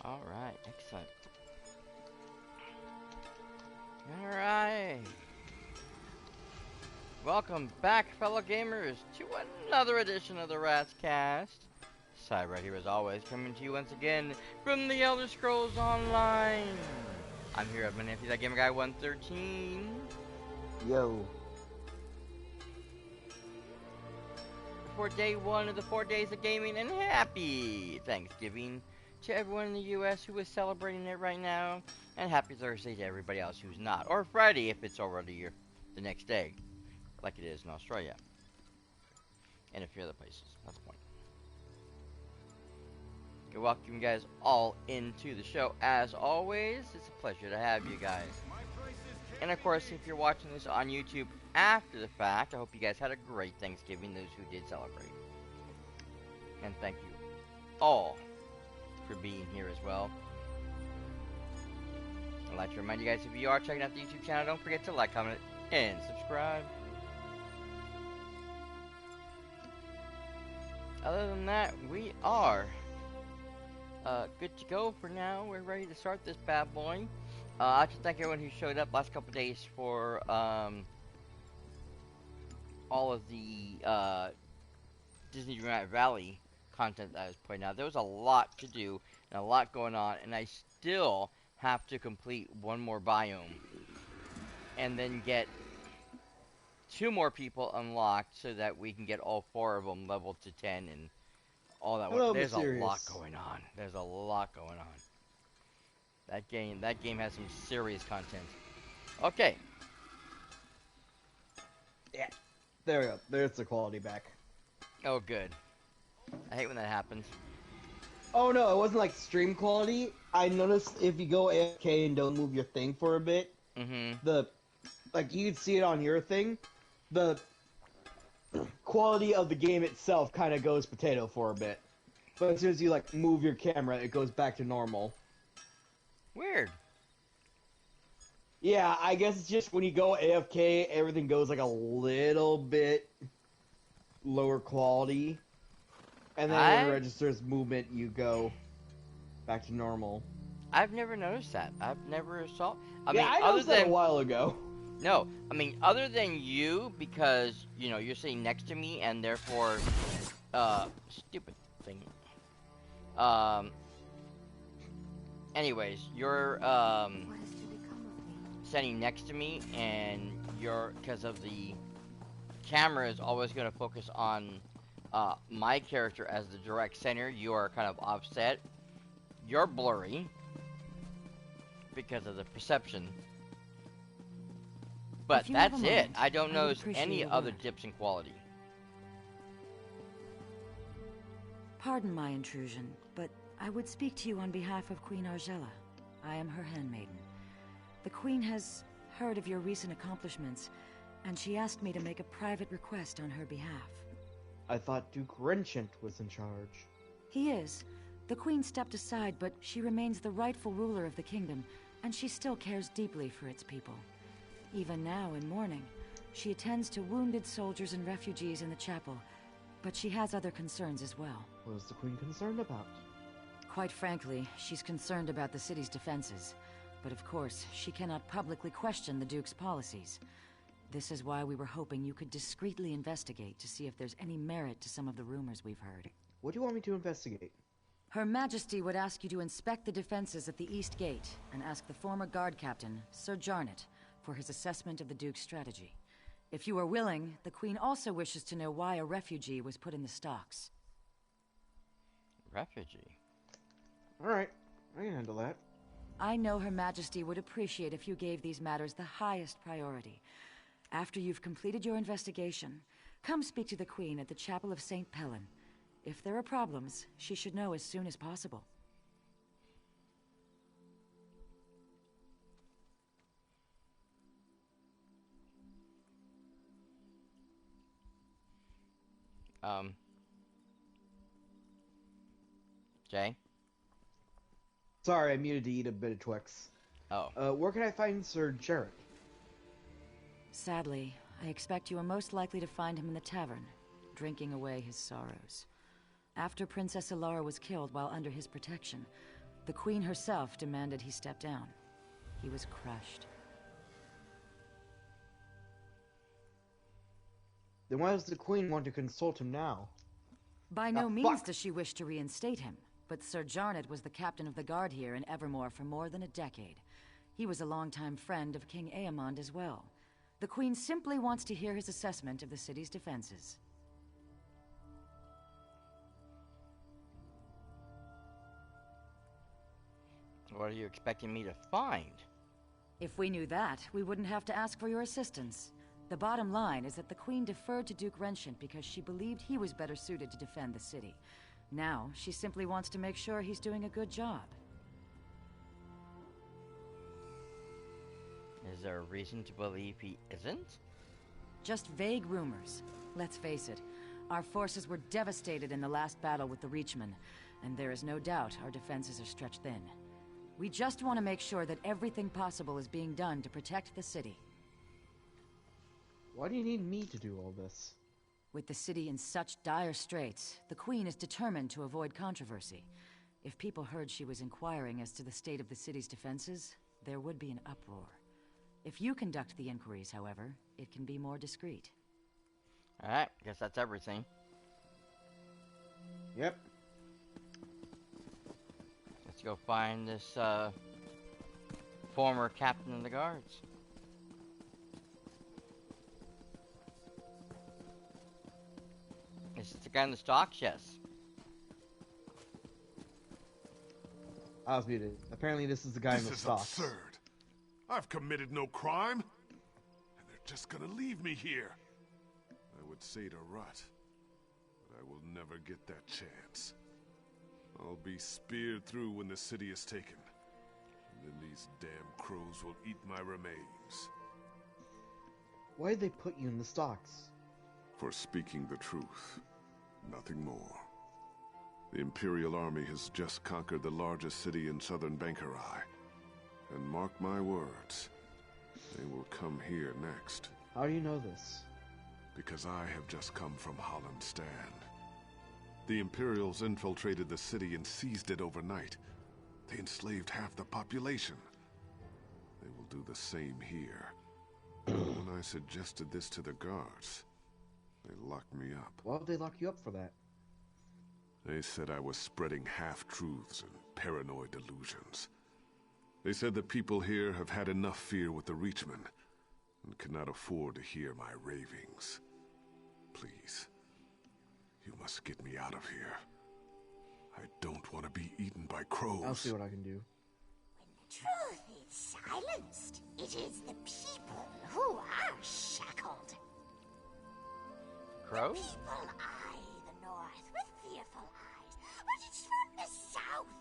Alright, excellent. Alright. Welcome back, fellow gamers, to another edition of the Rats Cast. Cyperrat here as always, coming to you once again from the Elder Scrolls Online. I'm here at my nephew, that gamer guy 113. Yo. For day one of the 4 days of gaming, and happy Thanksgiving to everyone in the U.S. who is celebrating it right now, and happy Thursday to everybody else who's not, or Friday if it's already the next day, like it is in Australia, and a few other places. That's the point. Good welcome you guys all into the show. As always, it's a pleasure to have you guys. And of course, if you're watching this on YouTube after the fact, I hope you guys had a great Thanksgiving, those who did celebrate. And thank you all for being here as well. I'd like to remind you guys, if you are checking out the YouTube channel, don't forget to like, comment, and subscribe. Other than that, we are good to go for now. We're ready to start this bad boy. I'd like to thank everyone who showed up last couple days for all of the Disney Dreamlight Valley content that I was putting out. There was a lot to do and a lot going on, and I still have to complete one more biome and then get 2 more people unlocked so that we can get all 4 of them leveled to 10 and all that. Hello, There's mysterious. a lot going on. There's a lot going on. That game has some serious content. Okay. Yeah. There we go. There's the quality back. Oh, good. I hate when that happens. Oh no, it wasn't like stream quality. I noticed if you go AFK and don't move your thing for a bit, you'd see it on your thing, the quality of the game itself kind of goes potato for a bit. But as soon as you move your camera, it goes back to normal. Weird. Yeah, I guess it's just when you go AFK, everything goes a little bit lower quality. And then when it registers movement, you go back to normal. I've never noticed that. I've never saw... I noticed that a while ago. No, I mean, other than you, because, you know, you're sitting next to me, and therefore, stupid thing. Anyways, you're, standing next to me, and because of the camera is always going to focus on, my character as the direct center, you are kind of offset. You're blurry, because of the perception. But that's it. I don't notice any other dips in quality. Pardon my intrusion, but I would speak to you on behalf of Queen Argella. I am her handmaiden. The Queen has heard of your recent accomplishments, and she asked me to make a private request on her behalf. I thought Duke Renchant was in charge. He is. The Queen stepped aside, but she remains the rightful ruler of the kingdom, and she still cares deeply for its people. Even now, in mourning, she attends to wounded soldiers and refugees in the chapel, but she has other concerns as well. What is the Queen concerned about? Quite frankly, she's concerned about the city's defenses. But of course, she cannot publicly question the Duke's policies. This is why we were hoping you could discreetly investigate to see if there's any merit to some of the rumors we've heard. What do you want me to investigate? Her Majesty would ask you to inspect the defenses at the East Gate and ask the former guard captain, Sir Jarnet, for his assessment of the Duke's strategy. If you are willing, the Queen also wishes to know why a refugee was put in the stocks. Refugee? Alright, I can handle that. I know Her Majesty would appreciate if you gave these matters the highest priority. After you've completed your investigation, come speak to the Queen at the Chapel of St. Pellin. If there are problems, she should know as soon as possible. Jay? Sorry, I muted to eat a bit of Twix. Oh. Where can I find Sir Jarret? Sadly, I expect you are most likely to find him in the tavern, drinking away his sorrows. After Princess Ilara was killed while under his protection, The Queen herself demanded he step down. He was crushed. Then why does the Queen want to consult him now? By no means does she wish to reinstate him, but Sir Jarnet was the captain of the guard here in Evermore for more than a decade. He was a longtime friend of King Aemond as well. The Queen simply wants to hear his assessment of the city's defenses. What are you expecting me to find? If we knew that, we wouldn't have to ask for your assistance. The bottom line is that the Queen deferred to Duke Renshant because she believed he was better suited to defend the city. Now, she simply wants to make sure he's doing a good job. Is there a reason to believe he isn't? Just vague rumors. Let's face it, our forces were devastated in the last battle with the Reachmen, and there is no doubt our defenses are stretched thin. We just want to make sure that everything possible is being done to protect the city. Why do you need me to do all this? With the city in such dire straits, the Queen is determined to avoid controversy. If people heard she was inquiring as to the state of the city's defenses, there would be an uproar. If you conduct the inquiries, however, it can be more discreet. Alright, guess that's everything. Yep. Let's go find this, former captain of the guards. Is this the guy in the stocks? Yes. I was muted. Apparently this is the guy in the stocks. This is absurd. I've committed no crime, and they're just gonna leave me here. I would say to Rut, but I will never get that chance. I'll be speared through when the city is taken, and then these damn crows will eat my remains. Why did they put you in the stocks? For speaking the truth, nothing more. The Imperial Army has just conquered the largest city in southern Bankarai. And mark my words, they will come here next. How do you know this? Because I have just come from Holland Stand. The Imperials infiltrated the city and seized it overnight. They enslaved half the population. They will do the same here. When I suggested this to the guards, they locked me up. Why would they lock you up for that? They said I was spreading half-truths and paranoid delusions. They said the people here have had enough fear with the Reachmen and cannot afford to hear my ravings. Please, you must get me out of here. I don't want to be eaten by crows. I'll see what I can do. When the truth is silenced, it is the people who are shackled. Crows? The people eye the north with fearful eyes, but it's from the south.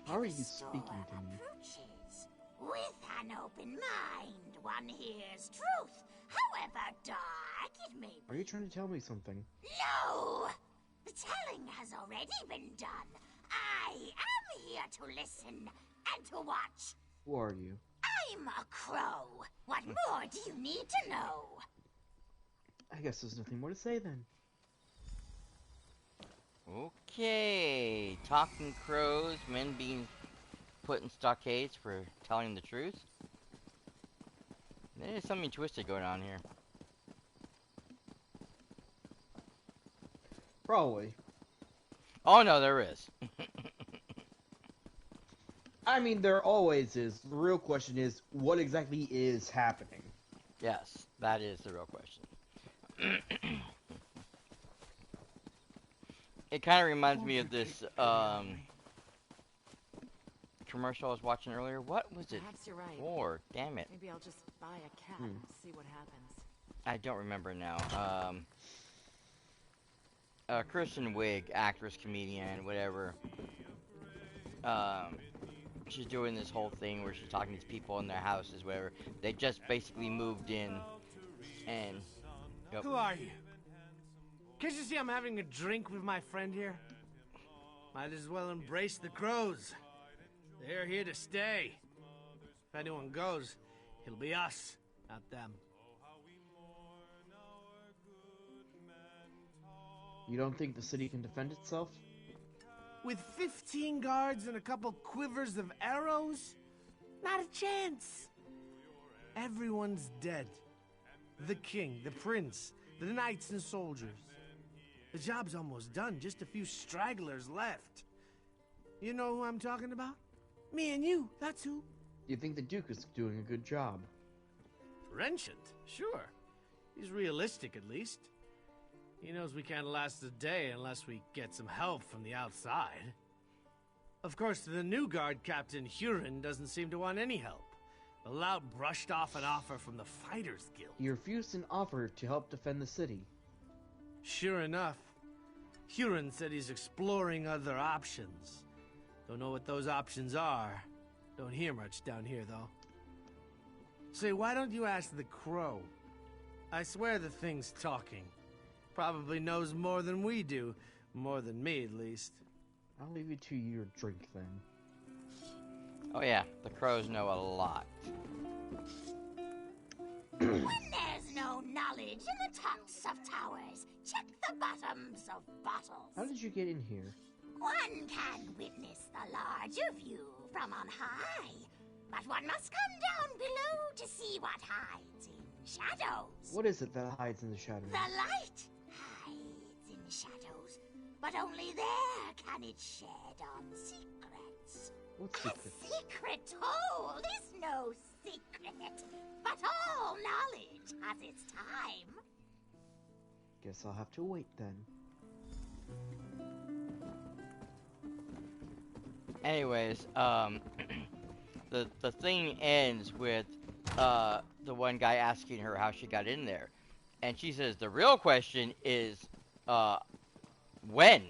How are you the storm speaking to me? approaches. With an open mind, one hears truth, however dark it may be. Are you trying to tell me something? No! The telling has already been done. I am here to listen and to watch. Who are you? I'm a crow. What more do you need to know? I guess there's nothing more to say then. Okay. Talking crows, men being put in stockades for telling the truth. There's something twisted going on here. Probably. Oh no, there is. I mean, there always is. The real question is, what exactly is happening? Yes, that is the real question. It kind of reminds me of this commercial I was watching earlier. What was it Perhaps you're right. for? Damn it. Maybe I'll just buy a cat and see what happens. I don't remember now. Kristen Wiig, actress, comedian, whatever. She's doing this whole thing where she's talking to people in their houses, whatever. They just basically moved in, and... Yep. Who are you? Can't you see I'm having a drink with my friend here? Might as well embrace the crows. They're here to stay. If anyone goes, it'll be us, not them. You don't think the city can defend itself? With 15 guards and a couple quivers of arrows? Not a chance. Everyone's dead. The king, the prince, the knights and soldiers. The job's almost done, just a few stragglers left. You know who I'm talking about? Me and you, that's who. You think the Duke is doing a good job? Prescient, sure. He's realistic, at least. He knows we can't last a day unless we get some help from the outside. Of course, the new guard captain, Huron, doesn't seem to want any help. The lout brushed off an offer from the Fighters Guild. He refused an offer to help defend the city. Sure enough, Huron said he's exploring other options. Don't know what those options are. Don't hear much down here, though. Say, why don't you ask the Crow? I swear the thing's talking. Probably knows more than we do. More than me, at least. I'll leave you to your drink, then. Oh yeah, the crows know a lot. When there's no knowledge in the tops of towers, check the bottoms of bottles. How did you get in here? One can witness the larger view from on high, but one must come down below to see what hides in shadows. What is it that hides in the shadows? The light hides in shadows, but only there can it shed on secrets. What A secret? secret told is no secret, but all knowledge has its time. Guess I'll have to wait then. Anyways, the thing ends with the one guy asking her how she got in there, and she says the real question is when.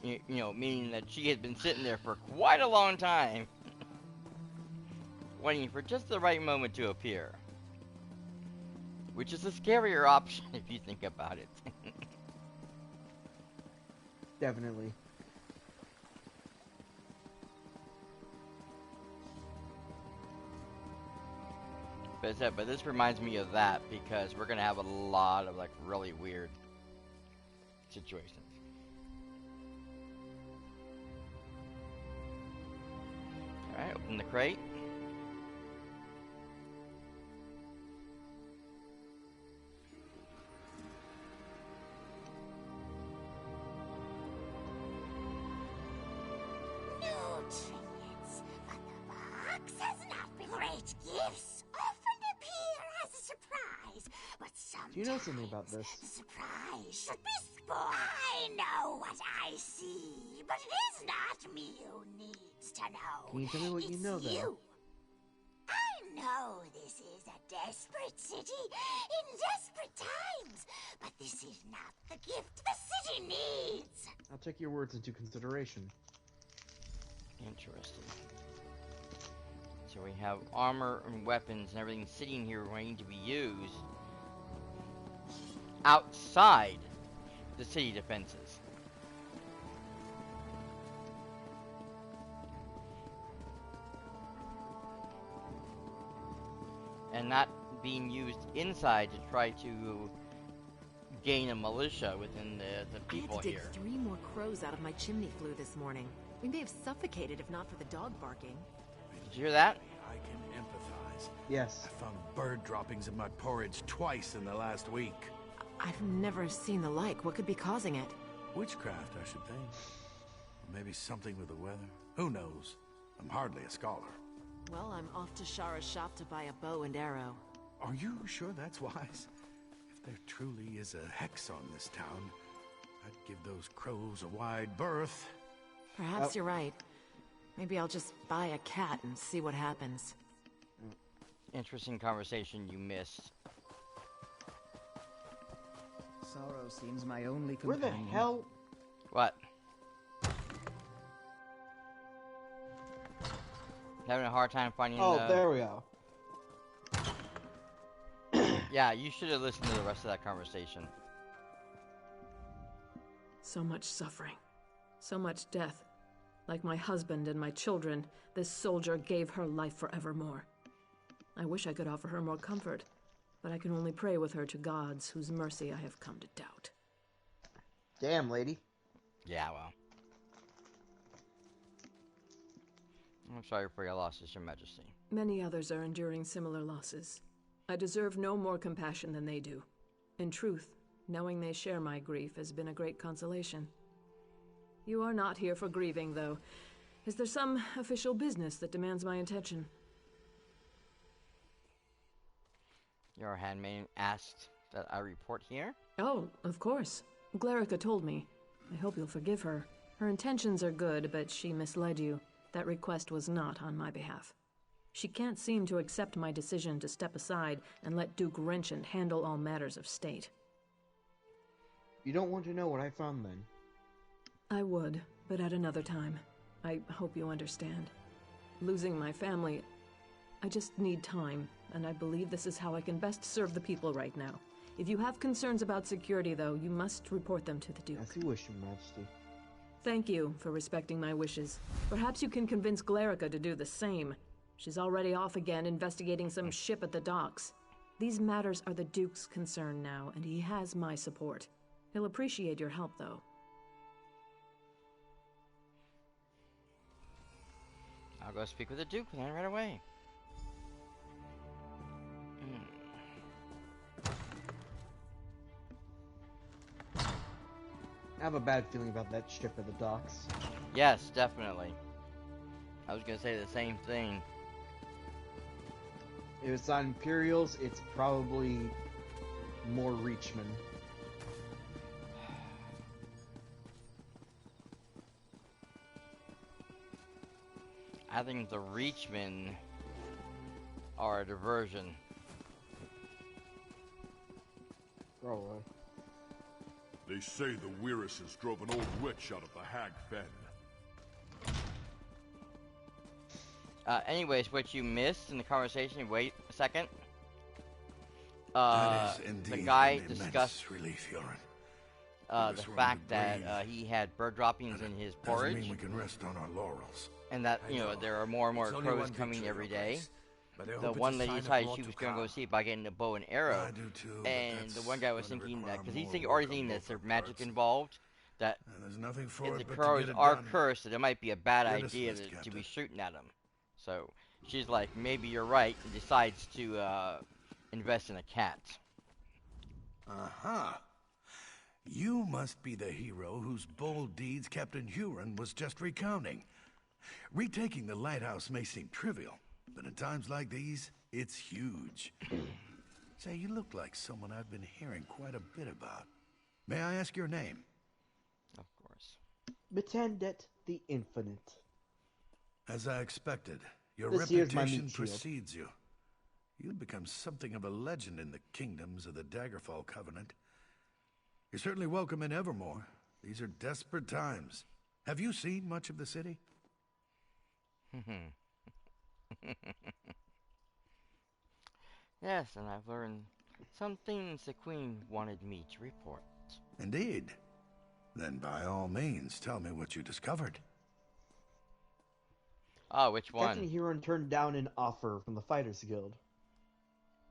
You know, meaning that she had been sitting there for quite a long time, waiting for just the right moment to appear. Which is a scarier option if you think about it. Definitely. But this reminds me of that because we're gonna have a lot of like really weird situations. Alright, open the crate. No trinkets, but the box has not been. Great gifts often appear as a surprise, but sometimes Do you know something about this? the surprise should be spoiled. I know what I see, but it is not me who needs to know. Can you tell me what you know, then? You. I know this is a desperate city in desperate times, but this is not the gift the city needs. I'll take your words into consideration. Interesting. So we have armor and weapons and everything sitting here waiting to be used outside the city defenses. And not being used inside to try to gain a militia within the people I had to dig here. 3 more crows out of my chimney flue this morning. We may have suffocated if not for the dog barking. Did you hear that? I can empathize. Yes. I found bird droppings in my porridge twice in the last week. I've never seen the like. What could be causing it? Witchcraft, I should think. Or maybe something with the weather. Who knows? I'm hardly a scholar. Well, I'm off to Shara's shop to buy a bow and arrow. Are you sure that's wise? If there truly is a hex on this town, I'd give those crows a wide berth. Perhaps you're right. Maybe I'll just buy a cat and see what happens. Interesting conversation you missed. Sorrow seems my only Where companion. the hell? What? Having a hard time finding Oh, the... there we go. Yeah, you should have listened to the rest of that conversation. So much suffering. So much death. Like my husband and my children, this soldier gave her life forevermore. I wish I could offer her more comfort, but I can only pray with her to gods whose mercy I have come to doubt. Damn, lady. Yeah, well. I'm sorry for your losses, Your Majesty. Many others are enduring similar losses. I deserve no more compassion than they do. In truth, knowing they share my grief has been a great consolation. You are not here for grieving, though. Is there some official business that demands my attention? Your handmaiden asked that I report here? Oh, of course. Glarica told me. I hope you'll forgive her. Her intentions are good, but she misled you. That request was not on my behalf. She can't seem to accept my decision to step aside and let Duke Wrenchand handle all matters of state. You don't want to know what I found then? I would, but at another time. I hope you understand. Losing my family, I just need time, and I believe this is how I can best serve the people right now. If you have concerns about security, though, you must report them to the Duke. As you wish, Your Majesty. Thank you for respecting my wishes. Perhaps you can convince Glarica to do the same. She's already off again investigating some ship at the docks. These matters are the Duke's concern now, and he has my support. He'll appreciate your help, though. I'll go speak with the Duke then right away. I have a bad feeling about that ship at the docks. Yes, definitely. I was gonna say the same thing. If it's on Imperials, it's probably more Reachmen. I think the Reachmen are a diversion. Probably. They say the Weirises drove an old witch out of the Hag Fen. Anyways, what you missed in the conversation, wait a second. That is indeed the guy an discussed relief, Yoren. the fact that he had bird droppings in his porridge. Doesn't mean we can rest on our laurels. And that, you know, there are more and more crows coming every day. The one lady decided she was going to go see it by getting a bow and arrow. I do too, And the one guy was thinking that, because he's already thinking that there's magic involved, that there's nothing for if it the but to crows get it are done. cursed, that it might be a bad Get us idea this, to be Captain. shooting at them. So she's like, maybe you're right, and decides to invest in a cat. Uh-huh. You must be the hero whose bold deeds Captain Huron was just recounting. Retaking the lighthouse may seem trivial, but in times like these, it's huge. Say, you look like someone I've been hearing quite a bit about. May I ask your name? Of course. Betendet the Infinite. As I expected, your This here's my reputation meat shield. precedes you. You've become something of a legend in the kingdoms of the Daggerfall Covenant. You're certainly welcome in Evermore. These are desperate times. Have you seen much of the city? Yes, and I've learned some things the Queen wanted me to report. Indeed. Then by all means, tell me what you discovered. Oh, which one? Captain Huron turned down an offer from the Fighters Guild.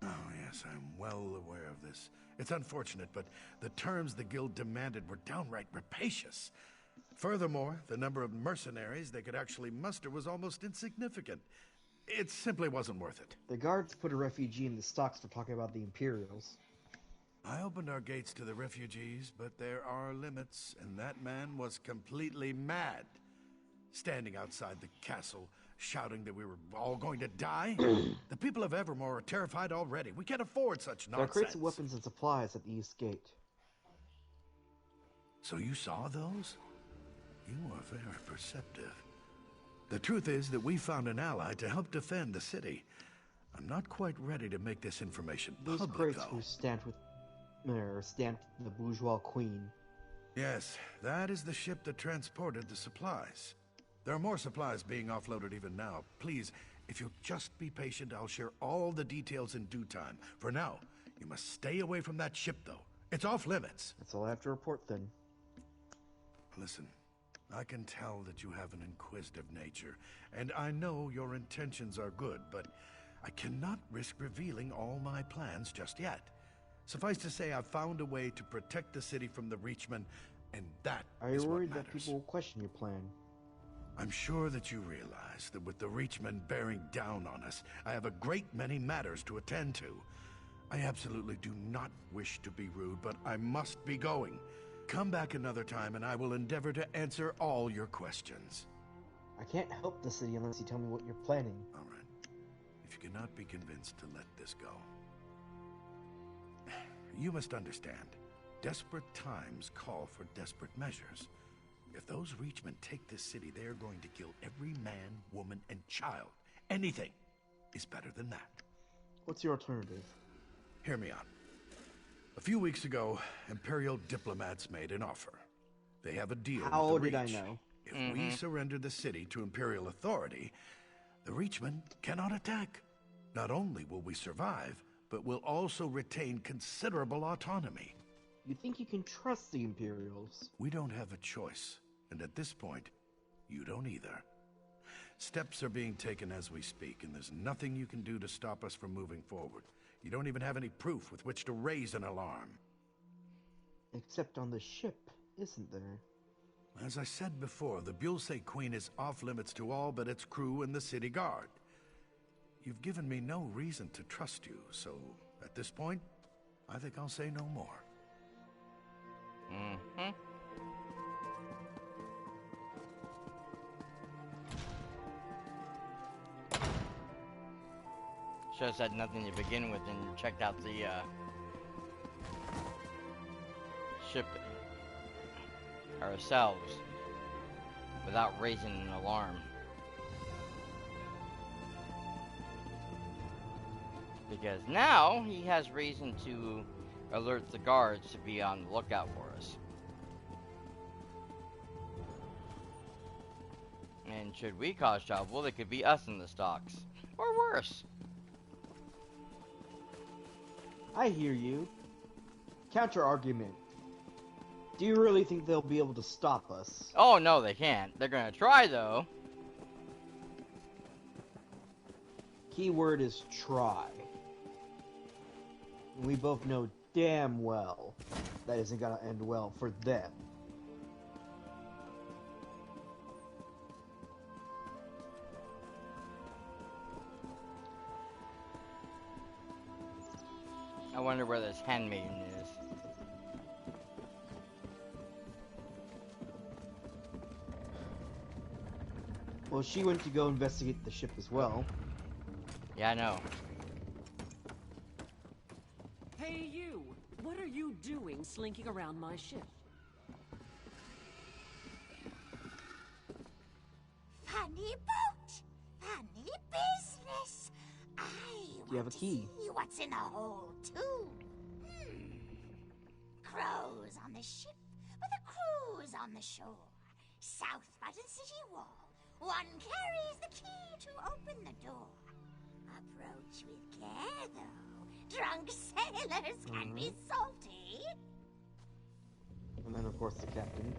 Oh, yes, I'm well aware of this. It's unfortunate, but the terms the guild demanded were downright rapacious. Furthermore, the number of mercenaries they could actually muster was almost insignificant. It simply wasn't worth it. The guards put a refugee in the stocks for talking about the Imperials. I opened our gates to the refugees, but there are limits, and that man was completely mad. Standing outside the castle, shouting that we were all going to die. The people of Evermore are terrified already. We can't afford such There are nonsense. crates of weapons and supplies at the East Gate. So you saw those? You are very perceptive. The truth is that we found an ally to help defend the city. I'm not quite ready to make this information Those public, crates though. were stamped the Bourgeois Queen. Yes, that is the ship that transported the supplies. There are more supplies being offloaded even now. Please, if you'll just be patient, I'll share all the details in due time. For now, you must stay away from that ship, though. It's off limits. That's all I have to report then. Listen, I can tell that you have an inquisitive nature, and I know your intentions are good, but I cannot risk revealing all my plans just yet. Suffice to say, I've found a way to protect the city from the Reachmen, And that Are is you what worried matters. that people will question your plan? I'm sure that you realize that with the Reachmen bearing down on us, I have a great many matters to attend to. I absolutely do not wish to be rude, but I must be going. Come back another time and I will endeavor to answer all your questions. I can't help the city unless you tell me what you're planning. All right. If you cannot be convinced to let this go. You must understand, desperate times call for desperate measures. If those Reachmen take this city, they are going to kill every man, woman, and child. Anything is better than that. What's your alternative? Hear me out. A few weeks ago, Imperial diplomats made an offer. They have a deal How with the did I Reach. know? If we surrender the city to Imperial authority, the Reachmen cannot attack. Not only will we survive, but we'll also retain considerable autonomy. You think you can trust the Imperials? We don't have a choice, and at this point, you don't either. Steps are being taken as we speak, and there's nothing you can do to stop us from moving forward. You don't even have any proof with which to raise an alarm. Except on the ship, isn't there? As I said before, the BlueSky Queen is off limits to all but its crew and the city guard. You've given me no reason to trust you, so at this point, I think I'll say no more. Should have said nothing to begin with and checked out the ship ourselves without raising an alarm. Because now he has reason to alert the guards to be on the lookout for us. And should we cause trouble, it could be us in the stocks. Or worse. I hear you. Counter argument. Do you really think they'll be able to stop us? Oh no, they can't. They're gonna try though. Keyword is try. And we both know damn well that isn't gonna end well for them. I wonder where this handmaiden is. Well, she went to go investigate the ship as well. Yeah, I know. Hey you! What are you doing slinking around my ship? Funny boat! Funny business! You have a key. See what's in the hole, too. Crows on the ship, with the crews on the shore. South Button City wall. One carries the key to open the door. Approach with care, though. Drunk sailors can be salty. And then, of course, the captain.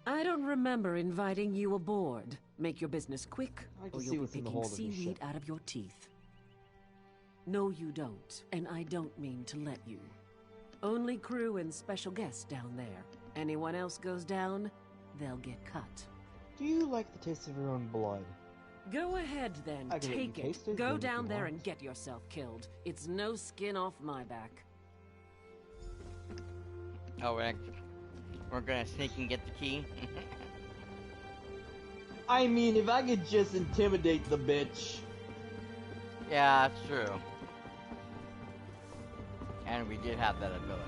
I don't remember inviting you aboard. Make your business quick, I can or see you'll what's be in the picking hold of your seaweed ship. out of your teeth. No, you don't, and I don't mean to let you. Only crew and special guests down there. Anyone else goes down, they'll get cut. Do you like the taste of your own blood? Go ahead then, I can let you take it. taste it, Go then if down you there want. and get yourself killed. It's no skin off my back. Oh, we're gonna sneak and get the key. I mean, if I could just intimidate the bitch. Yeah, that's true. And we did have that ability.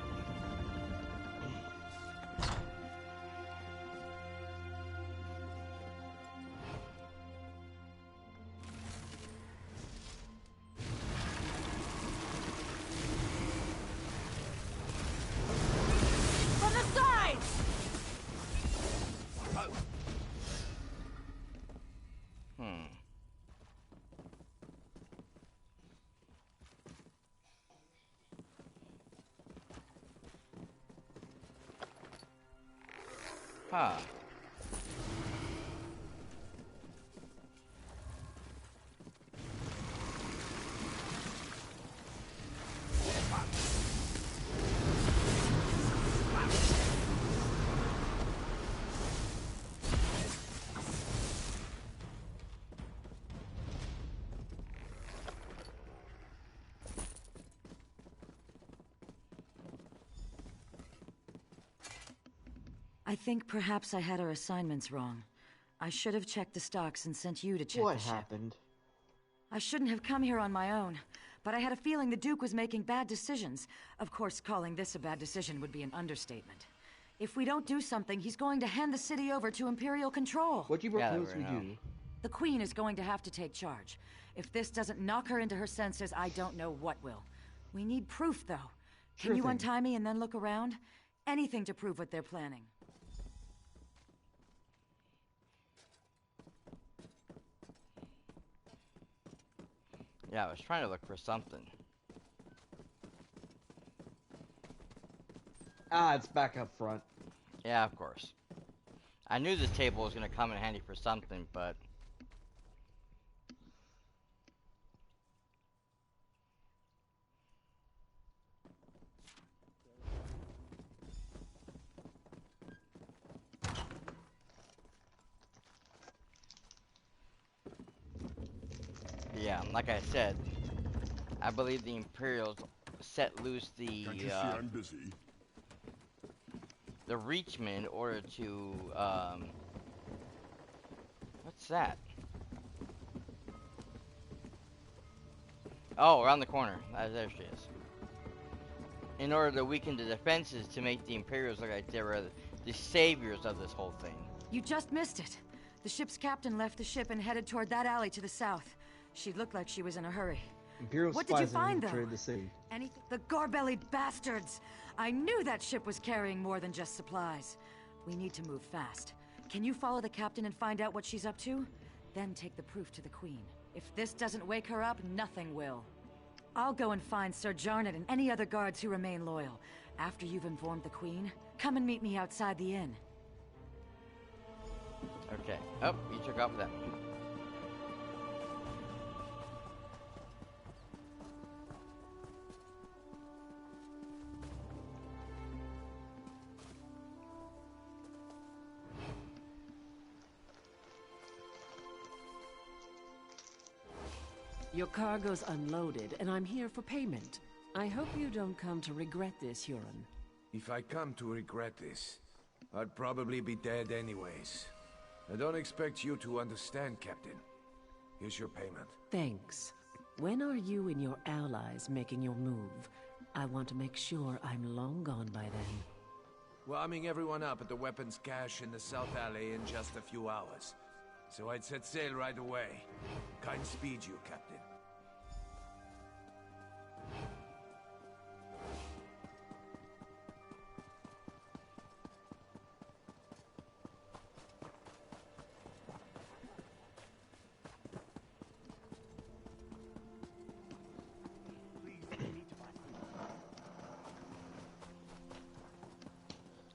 From the sides! Huh. I think perhaps I had our assignments wrong. I should have checked the stocks and sent you to check What the ship. happened? I shouldn't have come here on my own, but I had a feeling the Duke was making bad decisions. Of course, calling this a bad decision would be an understatement. If we don't do something, he's going to hand the city over to Imperial control. What do you propose we do? The Queen is going to have to take charge. If this doesn't knock her into her senses, I don't know what will. We need proof, though. Can you untie me and then look around? Anything to prove what they're planning. Yeah, I was trying to look for something. Ah, it's back up front. Yeah, of course. I knew this table was going to come in handy for something, but... Yeah, like I said, I believe the Imperials set loose the Reachmen in order to what's that? Oh, around the corner. There she is. In order to weaken the defenses to make the Imperials look like they were the saviors of this whole thing. You just missed it. The ship's captain left the ship and headed toward that alley to the south. She looked like she was in a hurry. Imperial what did you spies find, though? infiltrated the city. Anything? The gar-bellied bastards! I knew that ship was carrying more than just supplies. We need to move fast. Can you follow the captain and find out what she's up to? Then take the proof to the Queen. If this doesn't wake her up, nothing will. I'll go and find Sir Jarned and any other guards who remain loyal. After you've informed the Queen, come and meet me outside the inn. Okay. Oh, you took off that. Your cargo's unloaded, and I'm here for payment. I hope you don't come to regret this, Huron. If I come to regret this, I'd probably be dead anyways. I don't expect you to understand, Captain. Here's your payment. Thanks. When are you and your allies making your move? I want to make sure I'm long gone by then. We're arming everyone up at the weapons cache in the South Alley in just a few hours. So I'd set sail right away. Kind speed you, Captain.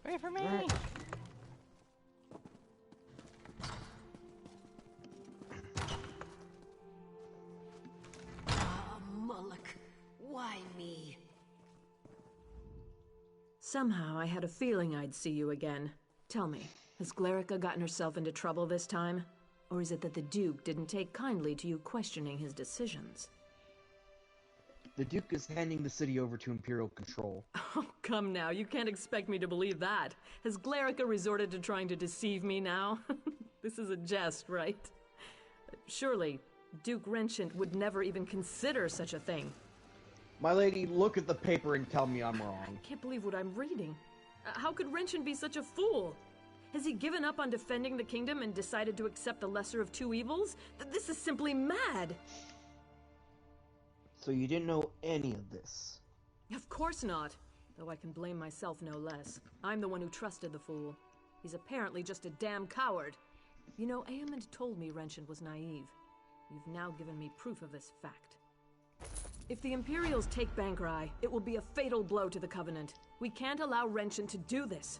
Wait for me! Why me? Somehow I had a feeling I'd see you again. Tell me, has Glerica gotten herself into trouble this time? Or is it that the Duke didn't take kindly to you questioning his decisions? The Duke is handing the city over to Imperial control. Oh, come now, you can't expect me to believe that. Has Glerica resorted to trying to deceive me now? This is a jest, right? Surely, Duke Renchant would never even consider such a thing. My lady, look at the paper and tell me I'm wrong. I can't believe what I'm reading. How could Renchant be such a fool? Has he given up on defending the kingdom and decided to accept the lesser of two evils? This is simply mad! So you didn't know any of this? Of course not. Though I can blame myself no less. I'm the one who trusted the fool. He's apparently just a damn coward. You know, Aemond told me Renchant was naive. You've now given me proof of this fact. If the Imperials take Bankrai, it will be a fatal blow to the Covenant. We can't allow Renchant to do this.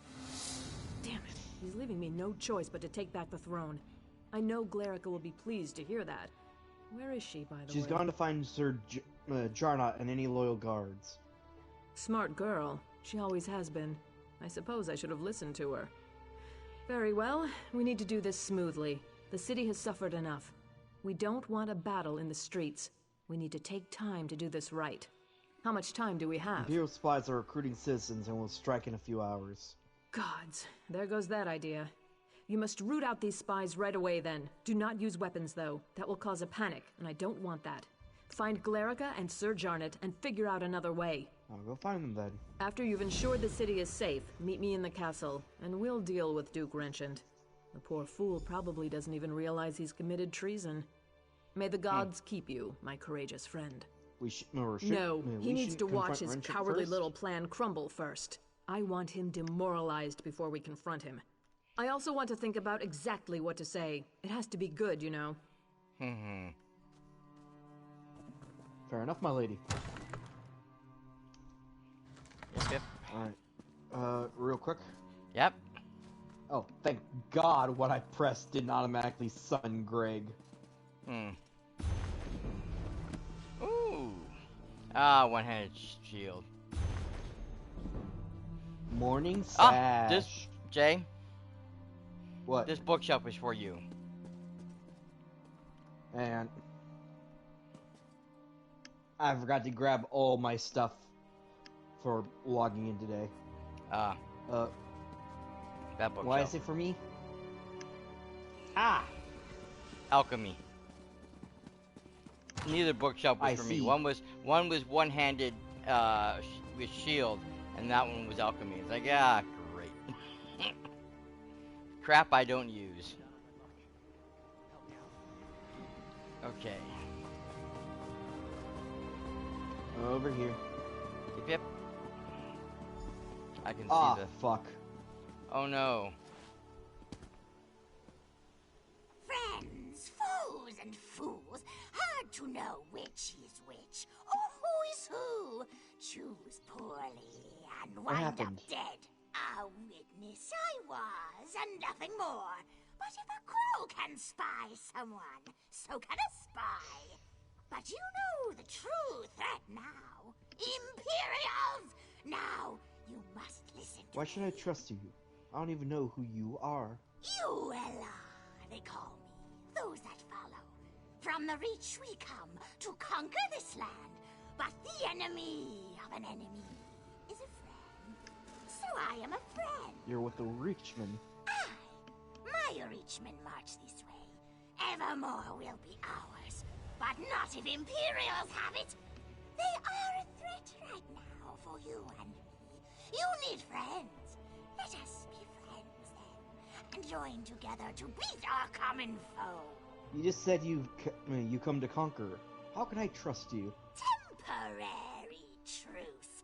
Damn it. He's leaving me no choice but to take back the throne. I know Glerica will be pleased to hear that. Where is she, by the way? She's gone to find Sir Jarnot and any loyal guards. Smart girl. She always has been. I suppose I should have listened to her. Very well. We need to do this smoothly. The city has suffered enough. We don't want a battle in the streets. We need to take time to do this right. How much time do we have? Imperial spies are recruiting citizens and will strike in a few hours. Gods, there goes that idea. You must root out these spies right away then. Do not use weapons though. That will cause a panic, and I don't want that. Find Glerica and Sir Jarnet and figure out another way. I'll go find them then. After you've ensured the city is safe, meet me in the castle, and we'll deal with Duke Renchant. The poor fool probably doesn't even realize he's committed treason. May the gods keep you, my courageous friend. He needs to watch his cowardly little plan crumble first. I want him demoralized before we confront him. I also want to think about exactly what to say. It has to be good, you know. Fair enough, my lady. Yep. Alright. Real quick. Yep. Oh, thank God what I pressed didn't automatically summon Greg. Ooh. Ah, one-handed shield. Morning sash. This, Jay. What? This bookshelf is for you. And I forgot to grab all my stuff for logging in today. That bookshelf. Why is it for me? Alchemy. Neither bookshelf was for me. One was one-handed with shield, and that one was alchemy. It's like, great. Crap I don't use. Okay. Over here. Yep. I can see the... fuck. Oh no. Friends, foes, and fools. Hard to know which is which, or who is who. Choose poorly and wind up dead. A witness I was, and nothing more. But if a crow can spy someone, so can a spy. But you know the true threat now. Imperials! Now, you must listen to Why should I trust you? I don't even know who you are. Uella, they call me. Those that follow. From the Reach we come to conquer this land. But the enemy of an enemy is a friend. So I am a friend. You're with the Reachmen. My Reachmen march this way. Evermore will be ours. But not if Imperials have it. They are a threat right now for you and me. You need friends. Let us be friends then, and join together to beat our common foe. You just said you come to conquer. How can I trust you? Temporary truce.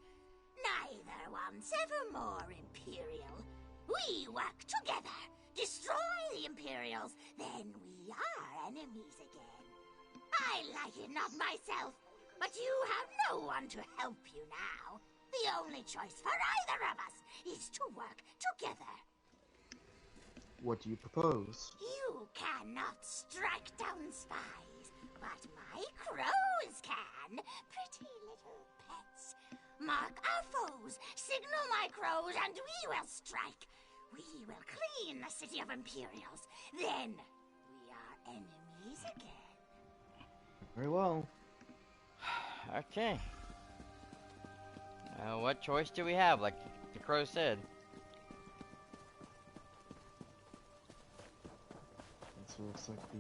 Neither one's ever more Imperial. We work together, destroy the Imperials, then we are enemies again. I like it not myself, but you have no one to help you now. The only choice for either of us is to work together. What do you propose? You cannot strike down spies, but my crows can. Pretty little pets. Mark our foes, signal my crows, and we will strike. We will clean the city of Imperials. Then we are enemies again. Very well. Okay. What choice do we have, like the crow said? So it looks like the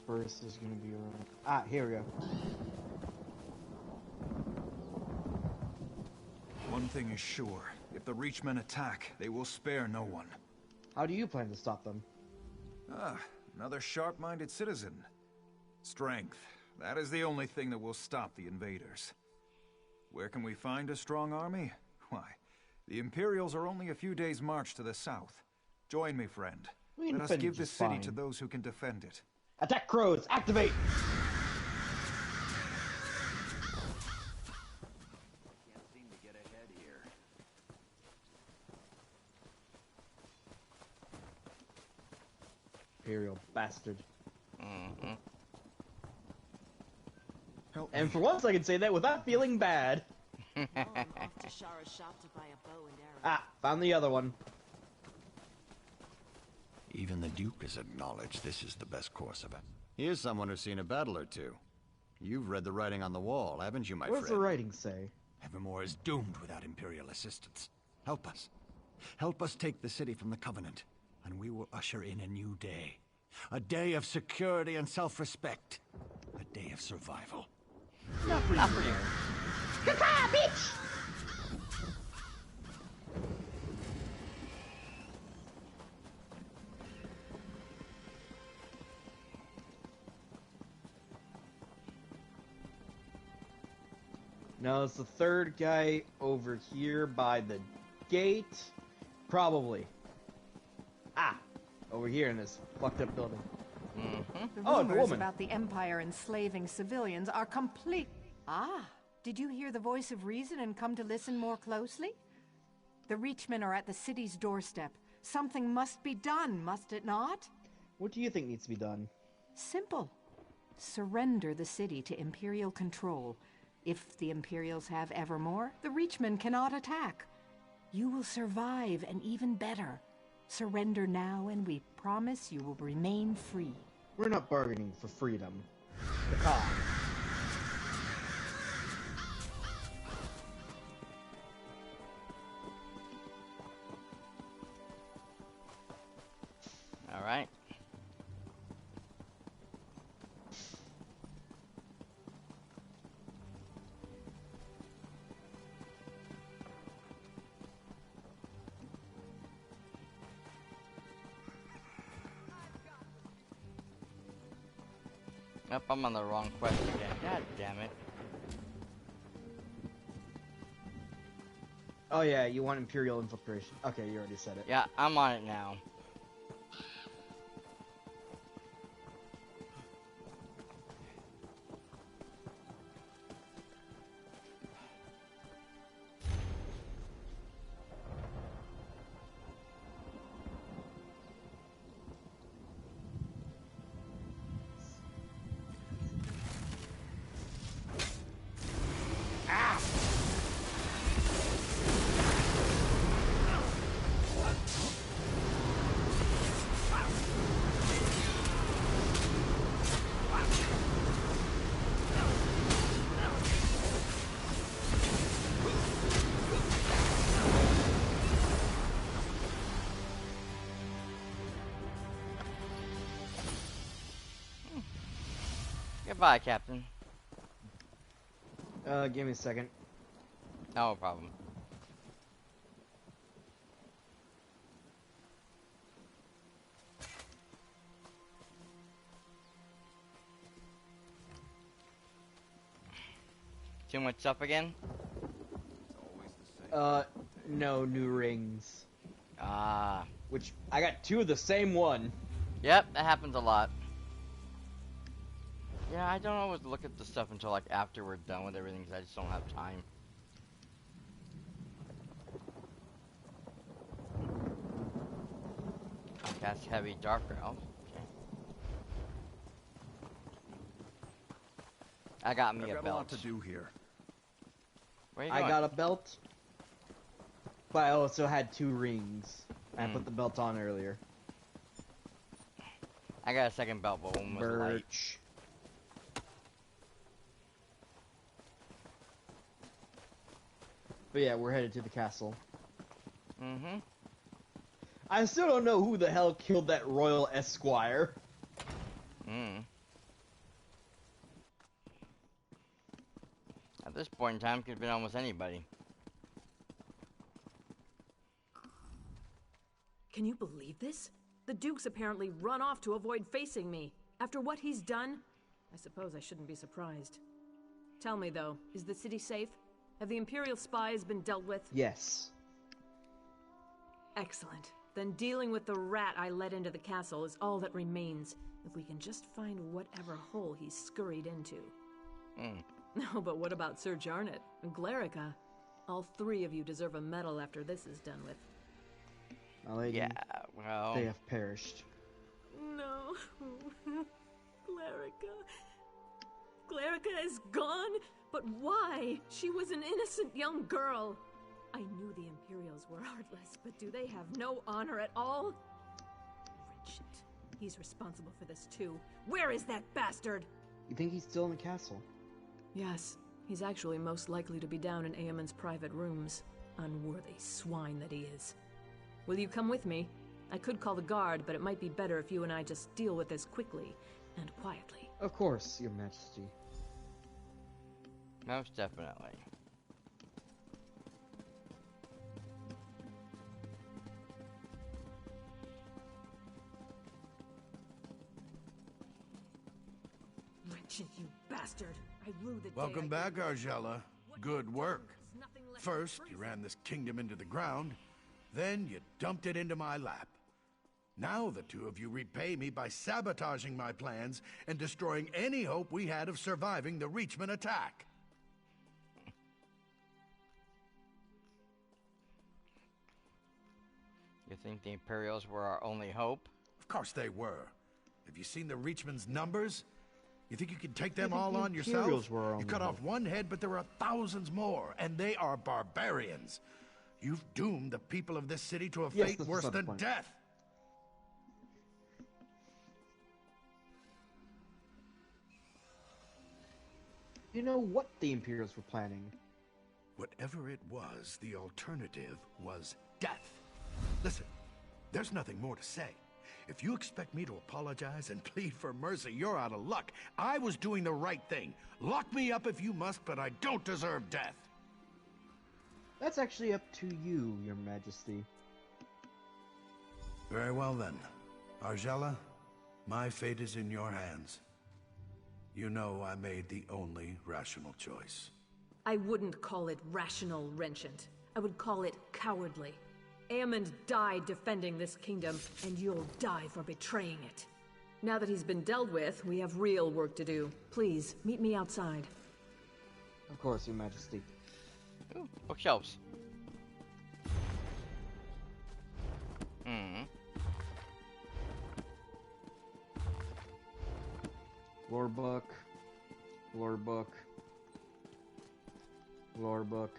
first is going to be around... here we go. One thing is sure. If the Reachmen attack, they will spare no one. How do you plan to stop them? Another sharp-minded citizen. Strength. That is the only thing that will stop the invaders. Where can we find a strong army? Why, the Imperials are only a few days' march to the south. Join me, friend. Let us give the city to those who can defend it. Attack crows! Activate! Can't seem to get ahead here. Imperial bastard. Mm-hmm. And for once I can say that without feeling bad. Found the other one. Even the Duke has acknowledged this is the best course of it. Here's someone who's seen a battle or two. You've read the writing on the wall, haven't you, my friend? What does the writing say? Evermore is doomed without Imperial assistance. Help us. Help us take the city from the Covenant, and we will usher in a new day. A day of security and self-respect. A day of survival. Not for you. Caca, bitch! No, it's the third guy over here by the gate. Probably. Ah! Over here in this fucked up building. Mm-hmm. The Oh, the rumors woman. about the Empire enslaving civilians are complete. Ah, did you hear the voice of reason and come to listen more closely? The Reachmen are at the city's doorstep. Something must be done, must it not? What do you think needs to be done? Simple. Surrender the city to Imperial control. If the Imperials have Evermore, the Reachmen cannot attack. You will survive, and even better. Surrender now, and we promise you will remain free. We're not bargaining for freedom. Caca. All right. Yep, I'm on the wrong quest again. God damn it. Oh yeah, you want Imperial infiltration. Okay, you already said it. Yeah, I'm on it now. Goodbye, Captain. Give me a second. No problem. Too much stuff again? No new rings. Ah. Which, I got 2 of the same one. Yep, that happens a lot. Yeah, I don't always look at the stuff until like after we're done with everything because I just don't have time. Cast heavy darker elf. Okay. I got me a I've got belt. a lot to do here. Where you going? I got a belt. But I also had 2 rings. I put the belt on earlier. I got a second belt, but one was light. Birch. But yeah, we're headed to the castle. Mm-hmm. I still don't know who the hell killed that royal esquire. At this point in time, could have been almost anybody. Can you believe this? The Duke's apparently run off to avoid facing me. After what he's done, I suppose I shouldn't be surprised. Tell me, though, is the city safe? Have the Imperial spies been dealt with? Yes. Excellent. Then dealing with the rat I let into the castle is all that remains, if we can just find whatever hole he's scurried into. No, but what about Sir Jarnet and Glerica? All 3 of you deserve a medal after this is done with. My lady, yeah, well... they have perished. No. Glerica. Glerica is gone? But why? She was an innocent young girl. I knew the Imperials were heartless, but do they have no honor at all? Richard. He's responsible for this too. Where is that bastard? You think he's still in the castle? Yes. He's actually most likely to be down in Eamon's private rooms. Unworthy swine that he is. Will you come with me? I could call the guard, but it might be better if you and I just deal with this quickly and quietly. Of course, Your Majesty. Most definitely. Wretched, you bastard! I rue the day Welcome back, Argella. Good work. First, you ran this kingdom into the ground, then you dumped it into my lap. Now the two of you repay me by sabotaging my plans and destroying any hope we had of surviving the Reachman attack. You think the Imperials were our only hope? Of course they were. Have you seen the Reachman's numbers? You think you can take them all on yourself? You cut off one head, but there are thousands more, and they are barbarians. You've doomed the people of this city to a fate worse than death. You know what the Imperials were planning? Whatever it was, the alternative was death. Listen, there's nothing more to say. If you expect me to apologize and plead for mercy, you're out of luck. I was doing the right thing. Lock me up if you must, but I don't deserve death. That's actually up to you, Your Majesty. Very well then. Argella, my fate is in your hands. You know I made the only rational choice. I wouldn't call it rational, Wrenchant. I would call it cowardly. Aemond died defending this kingdom, and you'll die for betraying it. Now that he's been dealt with, we have real work to do. Please, meet me outside. Of course, Your Majesty. Ooh, bookshelves. Hmm. Lore book. Lore book. Lore book.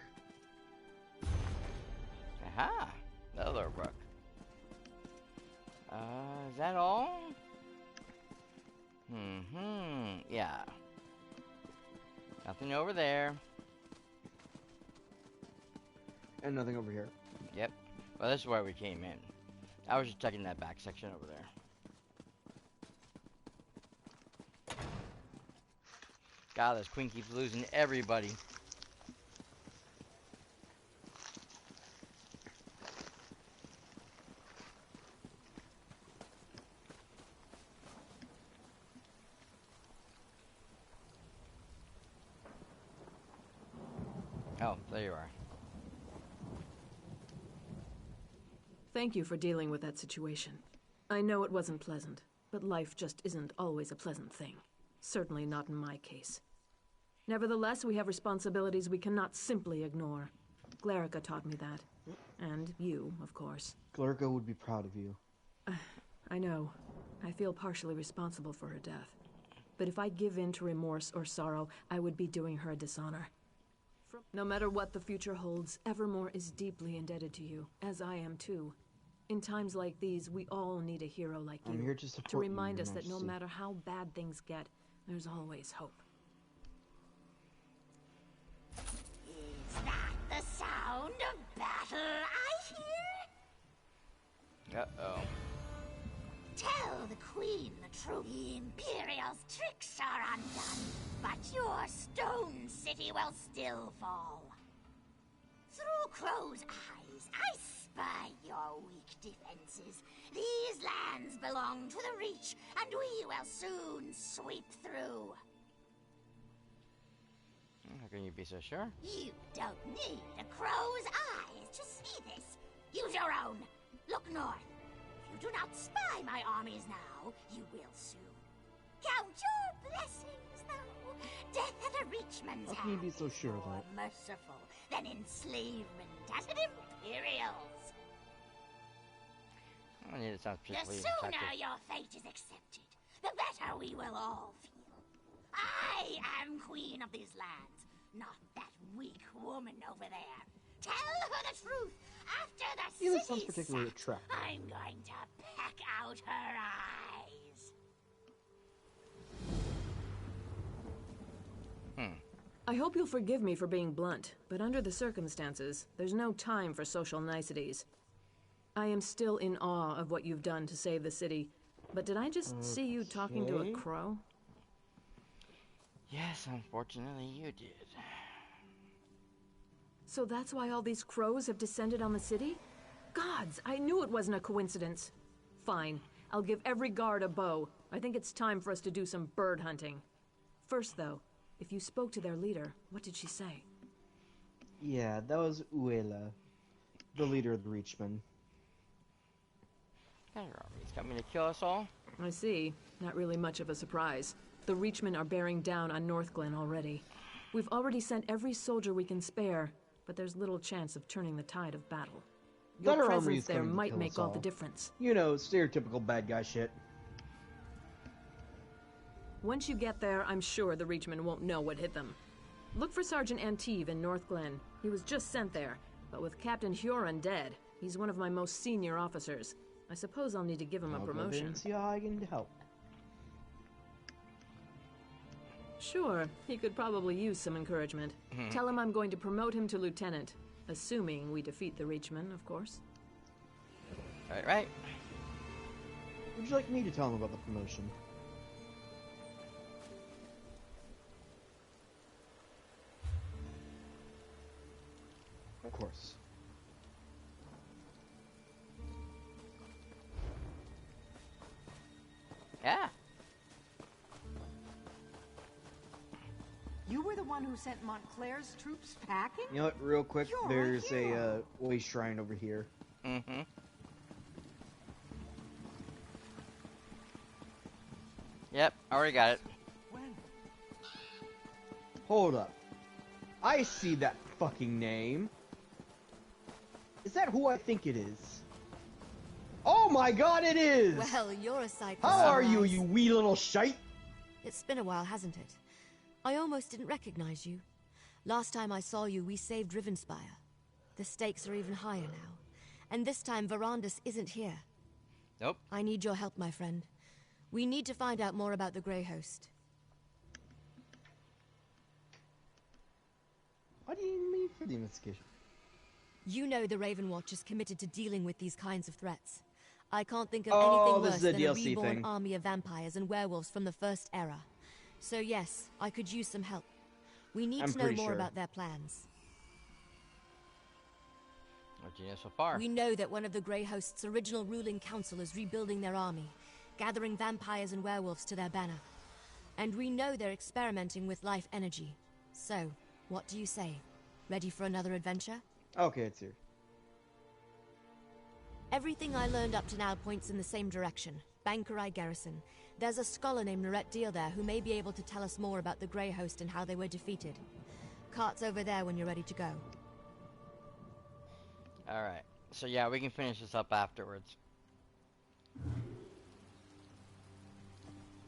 Aha! Another book. Is that all? Yeah. Nothing over there. And nothing over here. Yep. Well, this is where we came in. I was just checking that back section over there. God, this queen keeps losing everybody. Oh, there you are. Thank you for dealing with that situation. I know it wasn't pleasant, but life just isn't always a pleasant thing. Certainly not in my case. Nevertheless, we have responsibilities we cannot simply ignore. Glarica taught me that. And you, of course. Glarica would be proud of you. I know. I feel partially responsible for her death. But if I give in to remorse or sorrow, I would be doing her a dishonor. No matter what the future holds, Evermore is deeply indebted to you, as I am too. In times like these, we all need a hero like you. I'm here to support to remind you, us Your that no Majesty. matter how bad things get, there's always hope. Is that the sound of battle I hear? Uh-oh. Tell the Queen the truth. The Imperial's tricks are undone, but your stone city will still fall. Through Crow's eyes, I spy your weak defenses. These lands belong to the Reach, and we will soon sweep through. How can you be so sure? You don't need a crow's eyes to see this. Use your own. Look north. If you do not spy my armies now, you will soon. Count your blessings, though. Death at a Reachman's How can you be hand so sure of more that? merciful than enslavement at an Imperial's. I need to sound The particularly sooner effective. your fate is accepted, the better we will all feel. I am queen of these lands, not that weak woman over there. Tell her the truth. After the Either sounds city's particularly sacked, attractive. I'm going to peck out her eyes. I hope you'll forgive me for being blunt, but under the circumstances, there's no time for social niceties. I am still in awe of what you've done to save the city, but did I just see you talking to a crow? Yes, unfortunately you did. So that's why all these crows have descended on the city? Gods, I knew it wasn't a coincidence. Fine, I'll give every guard a bow. I think it's time for us to do some bird hunting. First, though, if you spoke to their leader, what did she say? Yeah, that was Uela, the leader of the Reachmen. He's coming to kill us all? I see. Not really much of a surprise. The Reachmen are bearing down on Northglen already. We've already sent every soldier we can spare, but there's little chance of turning the tide of battle. Your presence there might make all the difference. You know, stereotypical bad guy shit. Once you get there, I'm sure the Reachmen won't know what hit them. Look for Sergeant Anteve in Northglen. He was just sent there, but with Captain Huron dead, he's one of my most senior officers. I suppose I'll need to give him a promotion. See how I can help. Sure, he could probably use some encouragement. Tell him I'm going to promote him to lieutenant, assuming we defeat the Reachmen, of course. Right. Would you like me to tell him about the promotion? Of course. Yeah. You were the one who sent Montclair's troops packing? You know what, real quick, You're there's a way shrine over here. Mm-hmm. Yep, already got it. Hold up. I see that fucking name. Is that who I think it is? Oh my god, it is! Well, you're a sight. How are you, you wee little shite? It's been a while, hasn't it? I almost didn't recognize you. Last time I saw you, we saved Rivenspire. The stakes are even higher now. And this time, Verandis isn't here. Nope. I need your help, my friend. We need to find out more about the Grey Host. What do you mean for the investigation? You know the Raven Watch is committed to dealing with these kinds of threats. I can't think of anything worse than a reborn army of vampires and werewolves from the First Era. So yes, I could use some help. We need to know more about their plans. What do you know so far? We know that one of the Grey Host's original ruling council is rebuilding their army, gathering vampires and werewolves to their banner. And we know they're experimenting with life energy. So, what do you say? Ready for another adventure? Okay, it's here. Everything I learned up to now points in the same direction. Bankerai Garrison. There's a scholar named Norette Deal there who may be able to tell us more about the Grey Host and how they were defeated. Cart's over there when you're ready to go. Alright. So yeah, we can finish this up afterwards.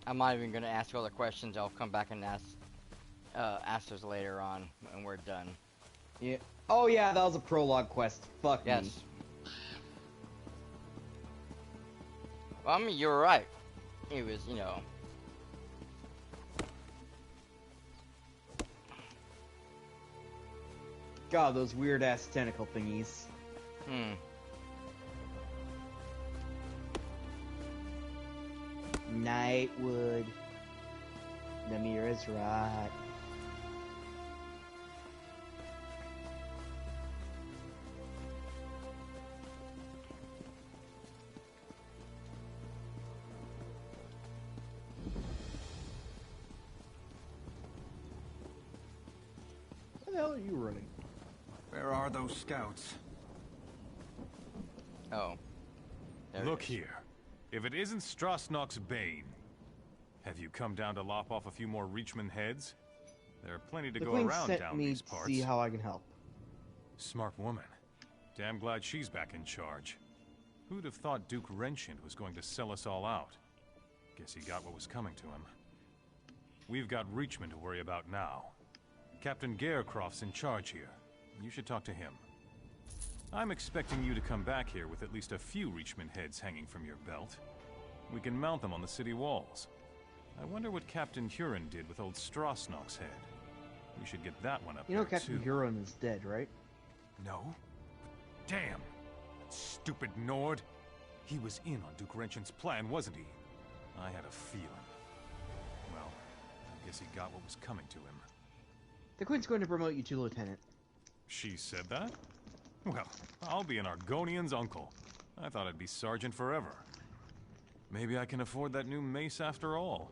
I'm not even going to ask all the questions. I'll come back and ask those later on when we're done. Yeah. Oh yeah, that was a prologue quest. Fuck me. Yes. Well, I mean, you were right. It was, you know... God, those weird-ass tentacle thingies. Nightwood. Namir is right. Where the hell are you running? Where are those scouts? Oh. Look here. If it isn't Strasnock's Bane, have you come down to lop off a few more Reachman heads? There are plenty to go around down these parts. See how I can help. Smart woman. Damn glad she's back in charge. Who'd have thought Duke Wrenchant was going to sell us all out? Guess he got what was coming to him. We've got Reachman to worry about now. Captain Garecroft's in charge here. You should talk to him. I'm expecting you to come back here with at least a few Reachman heads hanging from your belt. We can mount them on the city walls. I wonder what Captain Huron did with old Strasnock's head. We should get that one up You know there, Captain too. Huron is dead, right? No? Damn! Stupid Nord! He was in on Duke Wrenchion's plan, wasn't he? I had a feeling. Well, I guess he got what was coming to him. The Queen's going to promote you to lieutenant. She said that? Well, I'll be an Argonian's uncle. I thought I'd be sergeant forever. Maybe I can afford that new mace after all.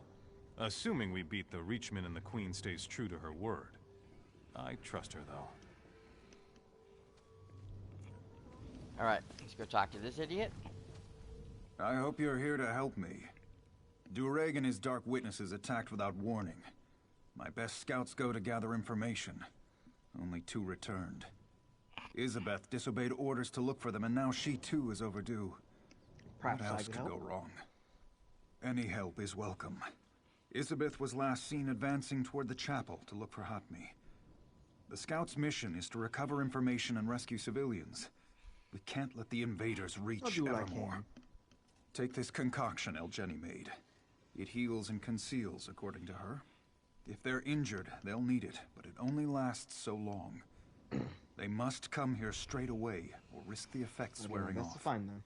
Assuming we beat the Reachman and the Queen stays true to her word. I trust her, though. Alright, let's go talk to this idiot. I hope you're here to help me. Dureg and his Dark Witnesses attacked without warning. My best scouts go to gather information. Only 2 returned. Isabeth disobeyed orders to look for them, and now she too is overdue. Perhaps what else could go wrong? Any help is welcome. Isabeth was last seen advancing toward the chapel to look for Hatmi. The scouts' mission is to recover information and rescue civilians. We can't let the invaders reach Evermore. Take this concoction Elgeni made. It heals and conceals, according to her. If they're injured, they'll need it, but it only lasts so long. They must come here straight away, or risk the effects wearing off. That's fine, then.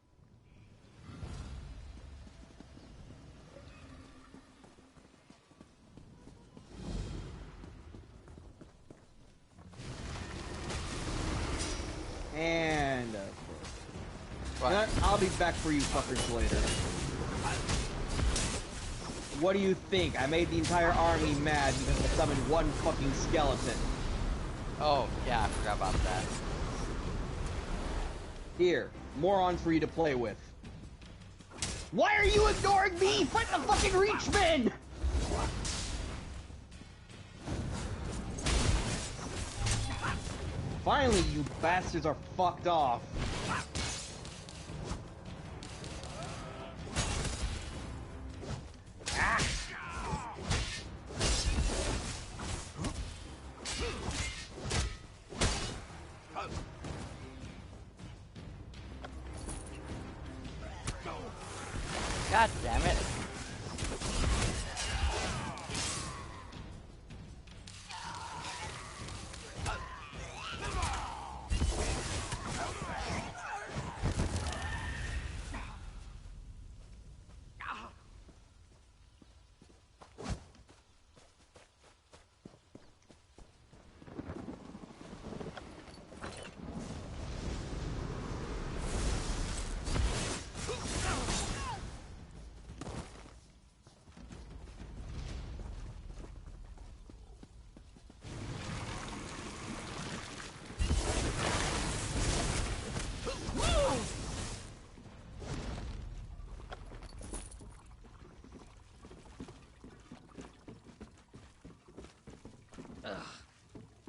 And I'll be back for you fuckers later. What do you think? I made the entire army mad because I summoned one fucking skeleton. Oh, yeah, I forgot about that. Here, morons for you to play with. Why are you ignoring me? Fight the fucking Reachman! Finally, you bastards are fucked off. God damn it.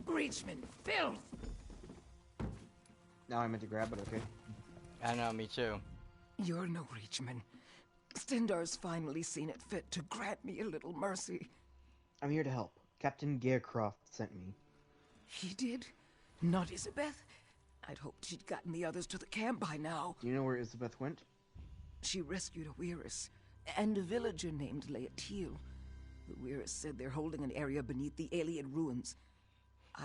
Reachman, filth! Now I meant to grab it, okay? I know, me too. You're no Reachman. Stendar's finally seen it fit to grant me a little mercy. I'm here to help. Captain Gearcroft sent me. He did? Not Isabeth? I'd hoped she'd gotten the others to the camp by now. Do you know where Isabeth went? She rescued a Weirus, and a villager named Laetiel. The Weirus said they're holding an area beneath the alien ruins.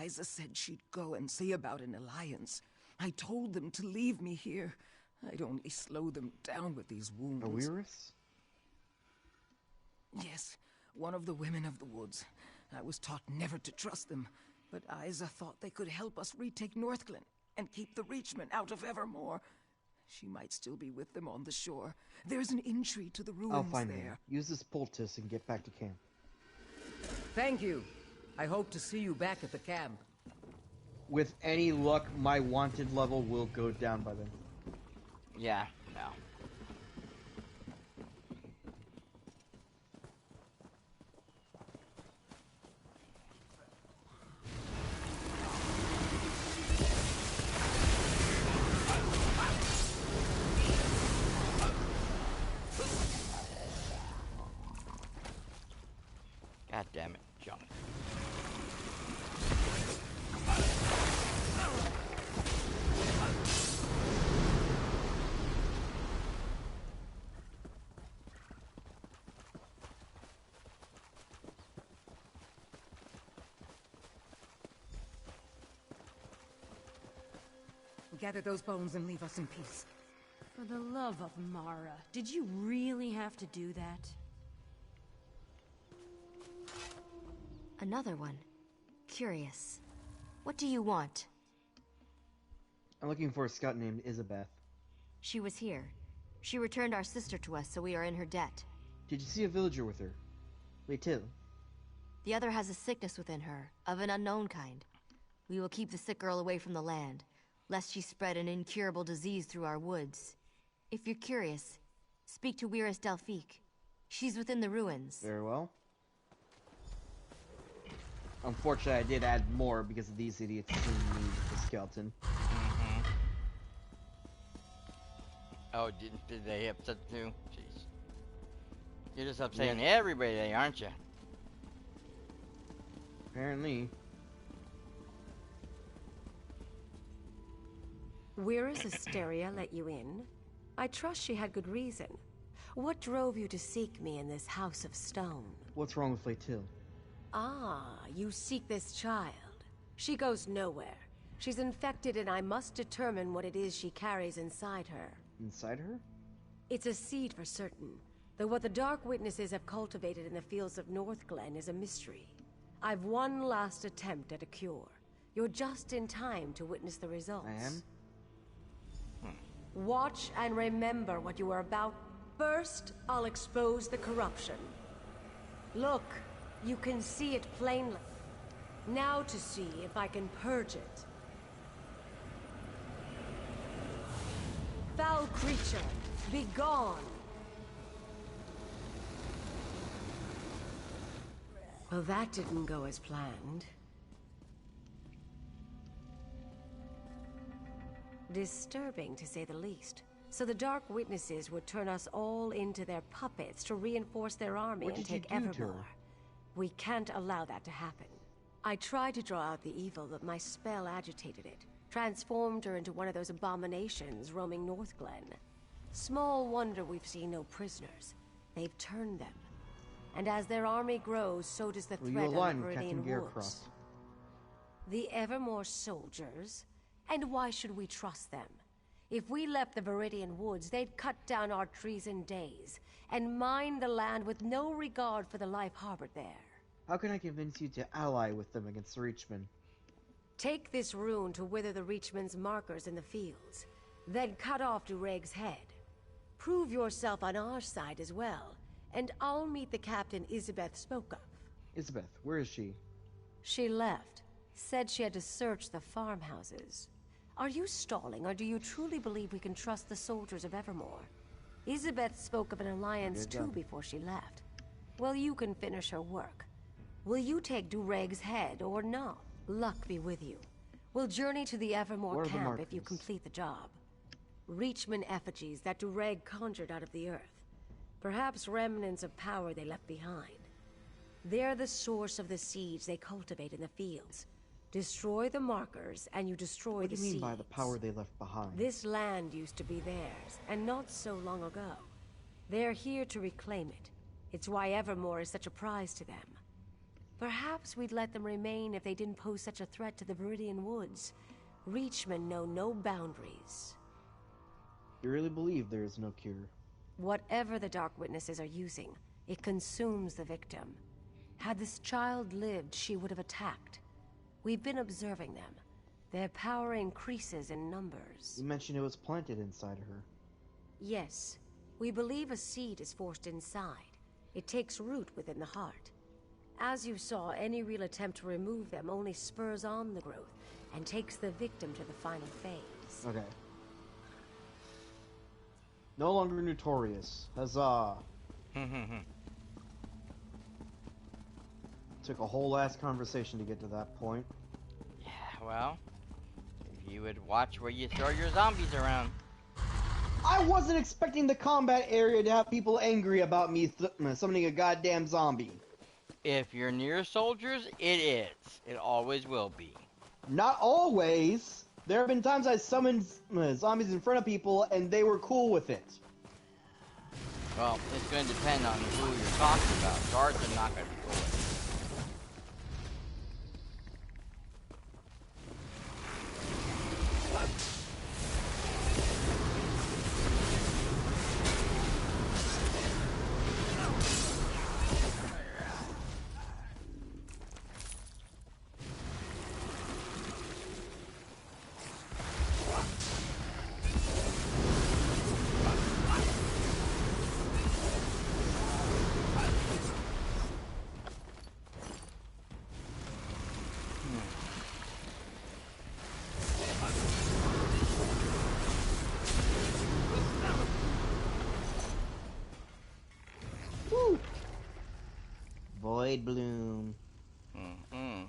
Isa said she'd go and see about an alliance. I told them to leave me here. I'd only slow them down with these wounds. A Weirus? Yes, one of the women of the woods. I was taught never to trust them, but Isa thought they could help us retake Northglen and keep the Reachmen out of Evermore. She might still be with them on the shore. There's an entry to the ruins I'll find there. her. Use this poultice and get back to camp. Thank you. I hope to see you back at the camp. With any luck, my wanted level will go down by then. Yeah, no. God damn it, junk. gather those bones and leave us in peace. For the love of Mara, did you really have to do that? Another one. Curious. What do you want? I'm looking for a scout named Isabeth. She was here. She returned our sister to us, so we are in her debt. Did you see a villager with her? Wait, too. The other has a sickness within her, of an unknown kind. We will keep the sick girl away from the land, lest she spread an incurable disease through our woods. If you're curious, speak to Weiris Delphique. She's within the ruins. Very well. Unfortunately, I did add more because of these idiots seeing me with the skeleton. Oh, did they upset too? Jeez. You're just upsetting everybody today, aren't you? Apparently. Weiris Asteria let you in? I trust she had good reason. What drove you to seek me in this house of stone? What's wrong with Latil? Ah, you seek this child. She goes nowhere. She's infected and I must determine what it is she carries inside her. Inside her? It's a seed for certain, though what the Dark Witnesses have cultivated in the fields of Northglen is a mystery. I've one last attempt at a cure. You're just in time to witness the results. I am? Watch and remember what you are about. First, I'll expose the corruption. Look, you can see it plainly. Now to see if I can purge it. Foul creature, be gone! Well, that didn't go as planned. Disturbing, to say the least. So the Dark Witnesses would turn us all into their puppets to reinforce their army and take Evermore. We can't allow that to happen. I tried to draw out the evil, but my spell agitated it. Transformed her into one of those abominations roaming Northglen. Small wonder we've seen no prisoners. They've turned them. And as their army grows, so does the threat of the Viridian Woods. The Evermore soldiers? And why should we trust them? If we left the Viridian Woods, they'd cut down our trees in days, and mine the land with no regard for the life harbored there. How can I convince you to ally with them against the Reachmen? Take this rune to wither the Reachman's markers in the fields, then cut off Dureg's head. Prove yourself on our side as well, and I'll meet the captain Isabeth spoke of. Isabeth, where is she? She left. Said she had to search the farmhouses. Are you stalling, or do you truly believe we can trust the soldiers of Evermore? Isabeth spoke of an alliance too before she left. Well, you can finish her work. Will you take Dureg's head or not? Luck be with you. We'll journey to the Evermore camp if you complete the job. Reachman effigies that Dureg conjured out of the earth. Perhaps remnants of power they left behind. They're the source of the seeds they cultivate in the fields. Destroy the markers, and you destroy the seeds. What do you mean by the power they left behind? This land used to be theirs, and not so long ago. They're here to reclaim it. It's why Evermore is such a prize to them. Perhaps we'd let them remain if they didn't pose such a threat to the Viridian Woods. Reachmen know no boundaries. You really believe there is no cure? Whatever the Dark Witnesses are using, it consumes the victim. Had this child lived, she would have attacked. We've been observing them. Their power increases in numbers. You mentioned it was planted inside her. Yes. We believe a seed is forced inside. It takes root within the heart. As you saw, any real attempt to remove them only spurs on the growth and takes the victim to the final phase. Okay. No longer notorious. Huzzah. Took a whole ass conversation to get to that point. Yeah, well, if you would watch where you throw your zombies around. I wasn't expecting the combat area to have people angry about me summoning a goddamn zombie. If you're near soldiers, it is. It always will be. Not always. There have been times I summoned zombies in front of people and they were cool with it. Well, it's going to depend on who you're talking about. Guards are not going to be cool with it. Void Bloom. Mm-mm.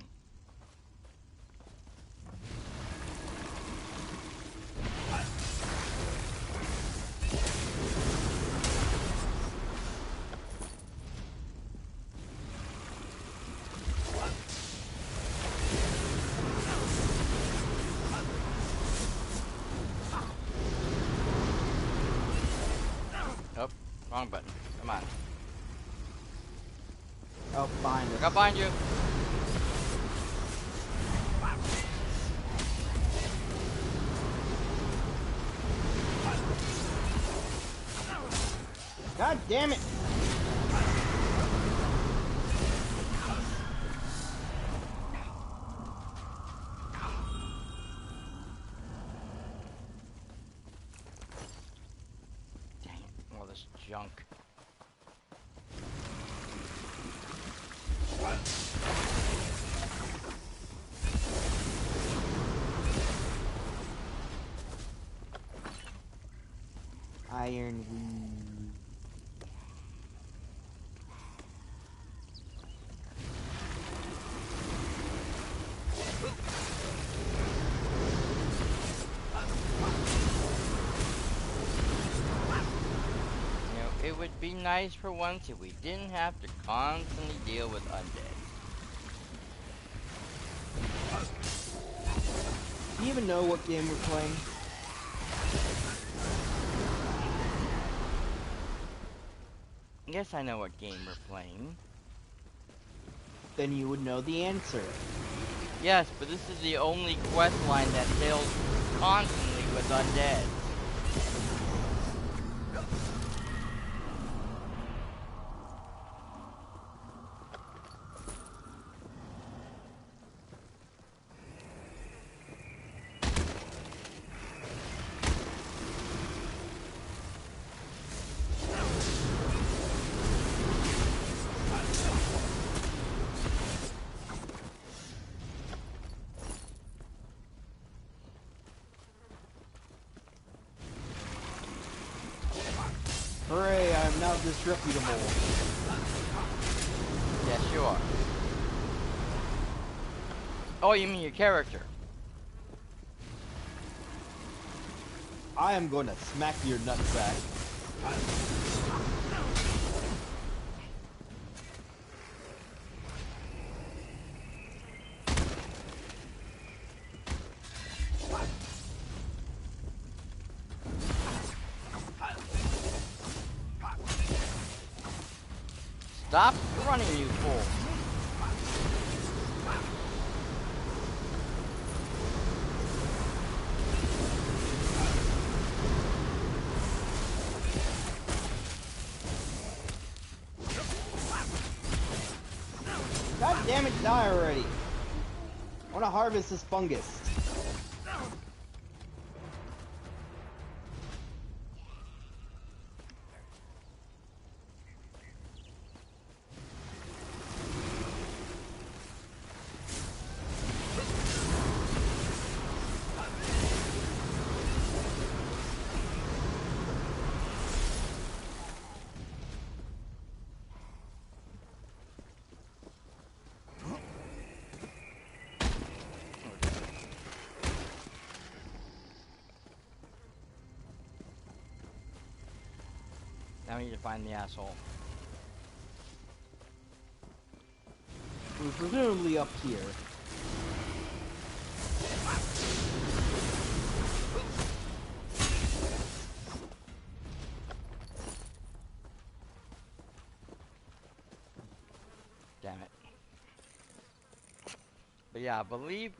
Oh, wrong button. Come on. Oh, behind us. Look up behind you. God damn it! Dang it. All this junk. Iron Weed. You know, it would be nice for once if we didn't have to constantly deal with undead. Do you even know what game we're playing? Yes, I know what game we're playing. Then you would know the answer. Yes, but this is the only quest line that deals constantly with undead. Hooray, I am now disreputable. Yes, you are. Oh, you mean your character? I am going to smack your nutsack. Stop running, you fool. God damn it, die already. I want to harvest this fungus. Now we need to find the asshole. Who's presumably up here. Damn it. But yeah, I believe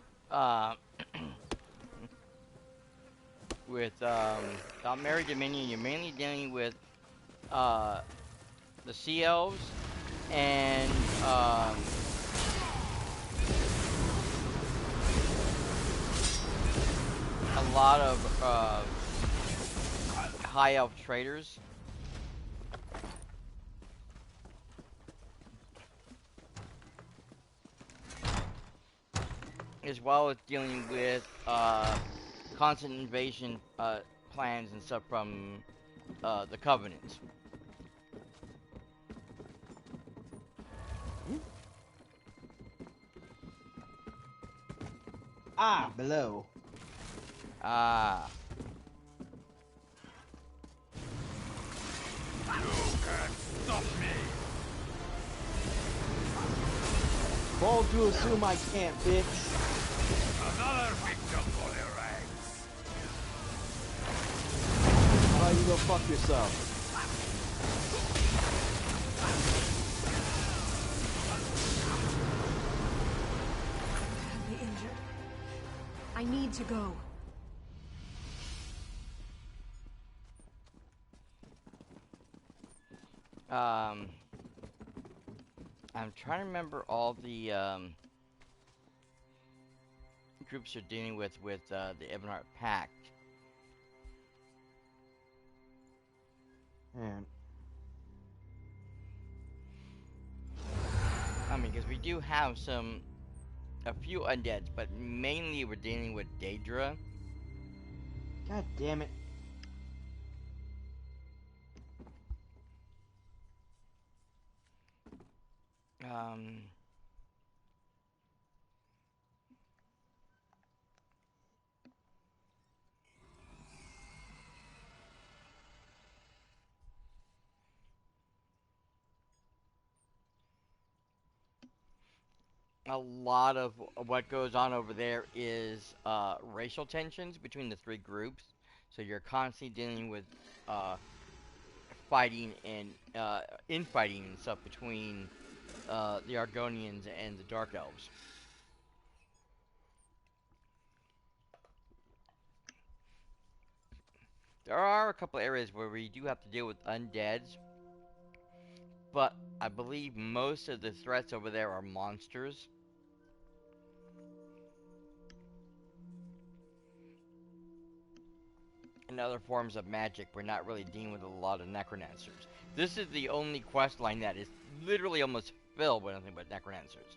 with Mary Dominion, you're mainly dealing with the Sea Elves and a lot of High Elf traders. As well as dealing with constant invasion plans and stuff from the Covenant. Ah, below. Ah. You can't stop me! Bold to assume I can't, bitch. Another victim for the ranks! How about you go fuck yourself? Badly injured. I need to go. I'm trying to remember all the groups you're dealing with the Ebonheart Pact. Man. I mean, because we do have a few undeads, but mainly we're dealing with Daedra. God damn it. A lot of what goes on over there is racial tensions between the three groups. So you're constantly dealing with fighting and infighting and stuff between the Argonians and the Dark Elves. There are a couple areas where we do have to deal with undeads, but I believe most of the threats over there are monsters. And other forms of magic. We're not really dealing with a lot of necromancers. This is the only quest line that is literally almost filled with nothing but necromancers.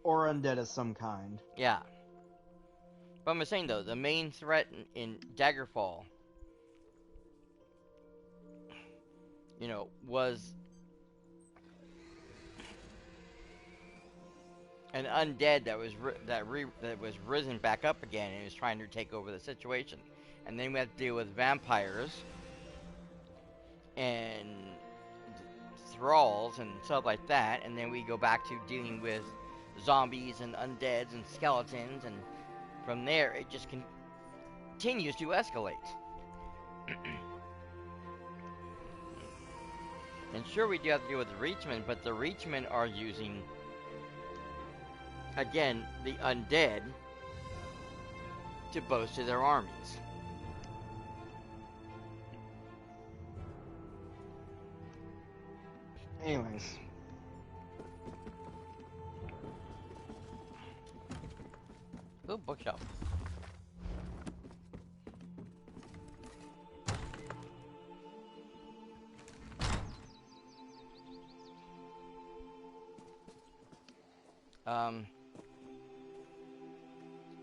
Or undead of some kind. Yeah. But I'm saying though, the main threat in Daggerfall, you know, was an undead that was risen back up again and was trying to take over the situation. And then we have to deal with vampires and thralls and stuff like that, and then we go back to dealing with zombies and undeads and skeletons, and from there it just continues to escalate. And sure, we do have to deal with the Reachmen, but the Reachmen are using, again, the undead to boast to their armies. Anyways. Ooh, bookshelf.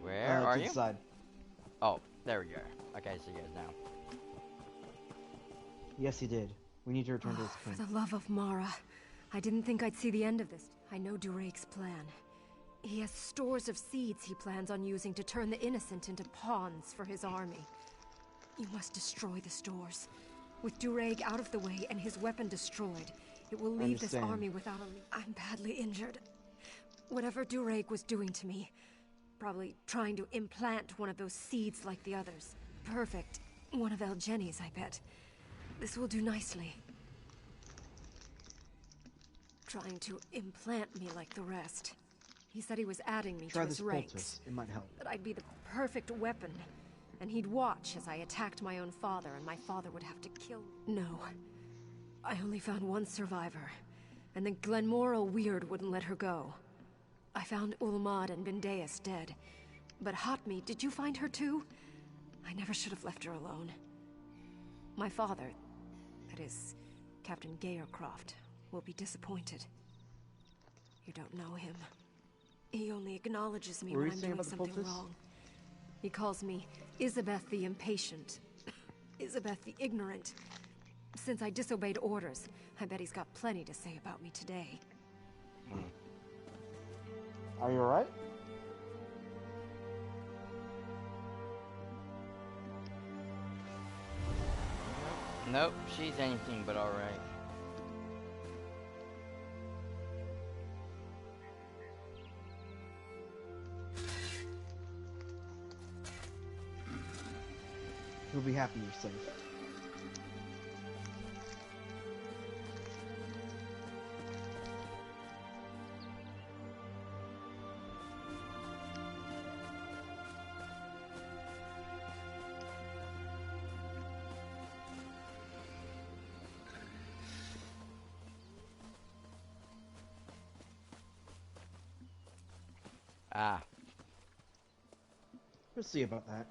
Where are you? Side. Oh, there we go. Okay, I see you guys now. Yes, he did. We need to return to his king. For the love of Mara, I didn't think I'd see the end of this. I know Durake's plan. He has stores of seeds he plans on using to turn the innocent into pawns for his army. You must destroy the stores. With Durake out of the way and his weapon destroyed, it will leave this army without a... I'm badly injured. Whatever Durake was doing to me, probably trying to implant one of those seeds like the others. Perfect. One of Elgeni's, I bet. This will do nicely. Trying to implant me like the rest. He said he was adding me to his ranks. It might help. That I'd be the perfect weapon. And he'd watch as I attacked my own father, and my father would have to kill me. No. I only found one survivor. And then Glenmoral Weird wouldn't let her go. I found Ulmad and Bendeus dead. But Hotmeat, did you find her too? I never should have left her alone. My father, that is, Captain Gayercroft, will be disappointed. You don't know him. He only acknowledges me when I'm doing something wrong. He calls me Isabeth the Impatient. Isabeth the Ignorant. Since I disobeyed orders, I bet he's got plenty to say about me today. Are you alright? Nope, she's anything but alright. You'll be happy you're safe. Ah. We'll see about that.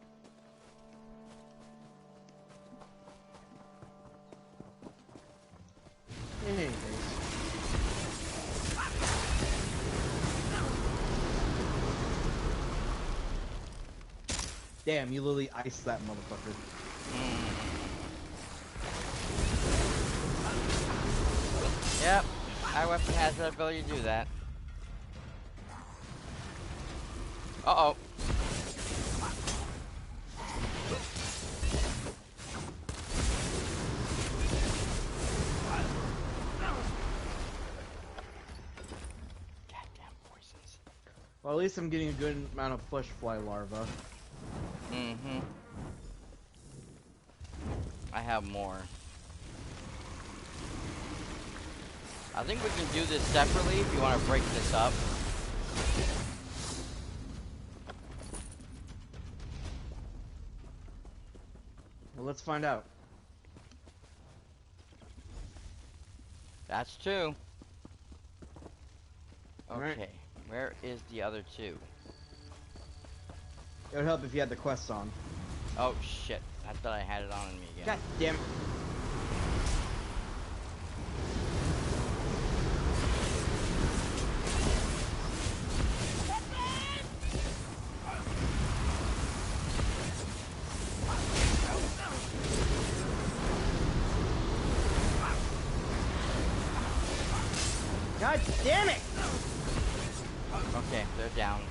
Anyways. Damn, you literally iced that motherfucker. Yep, our weapon has the ability to do that. Uh-oh. Well, at least I'm getting a good amount of flesh fly larvae. Mm-hmm. I have more. I think we can do this separately if you want to break this up. Well, let's find out. That's two. Okay, right. Where is the other two? It would help if you had the quest on. Oh shit, I thought I had it on me again. God damn it. God damn it! Okay, they're down.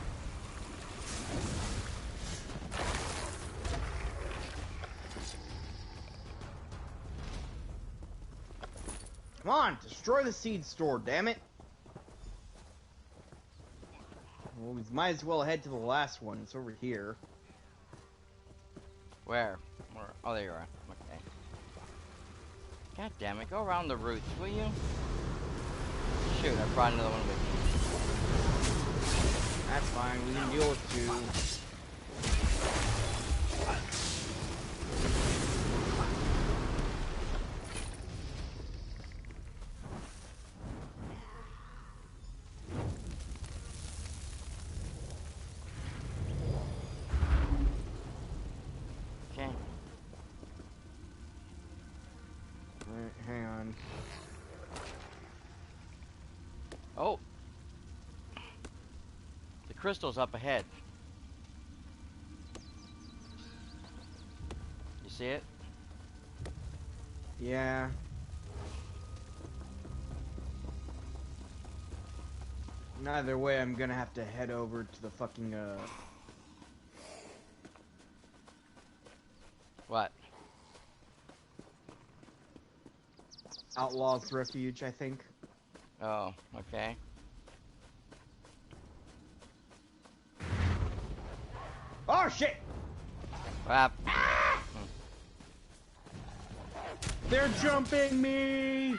Come on, destroy the seed store, damn it! Well, we might as well head to the last one. It's over here. Where? Oh, there you are. Okay. God damn it, go around the roots, will you? Shoot, I brought another one with me. That's fine, we can deal with two. Okay. Alright, hang on. Oh! The crystal's up ahead. You see it? Yeah. Either way, I'm gonna have to head over to the fucking, What? Outlaw's Refuge, I think. Oh, okay. Oh, shit! Crap. They're jumping me!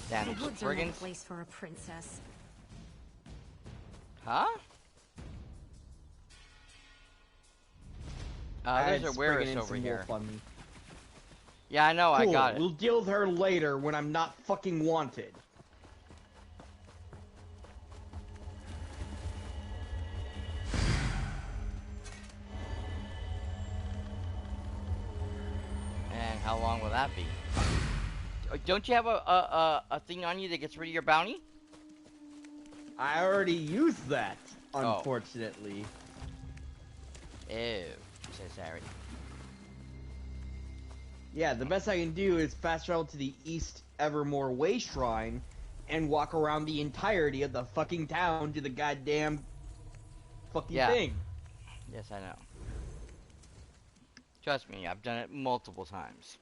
Damn, The woods are no brigands. place for a princess. Huh? There's a Werris over here. Yeah, I know, Cool. I got it. We'll deal with her later when I'm not fucking wanted. And how long will that be? Don't you have a thing on you that gets rid of your bounty? I already used that. Unfortunately. Ew, says Harry. Yeah, the best I can do is fast travel to the East Evermore Way Shrine and walk around the entirety of the fucking town to the goddamn fucking thing. Yes, I know. Trust me, I've done it multiple times.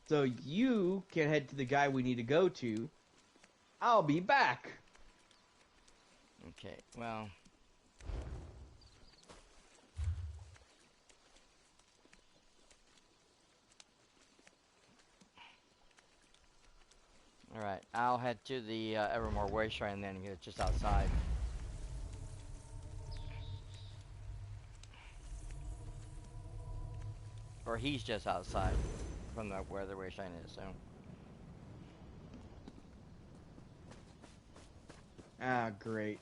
So you can head to the guy we need to go to. I'll be back. Okay, well... Alright, I'll head to the Evermore Way Shrine then, it's just outside. Or he's just outside from where the Way Shrine is, so... Ah, great.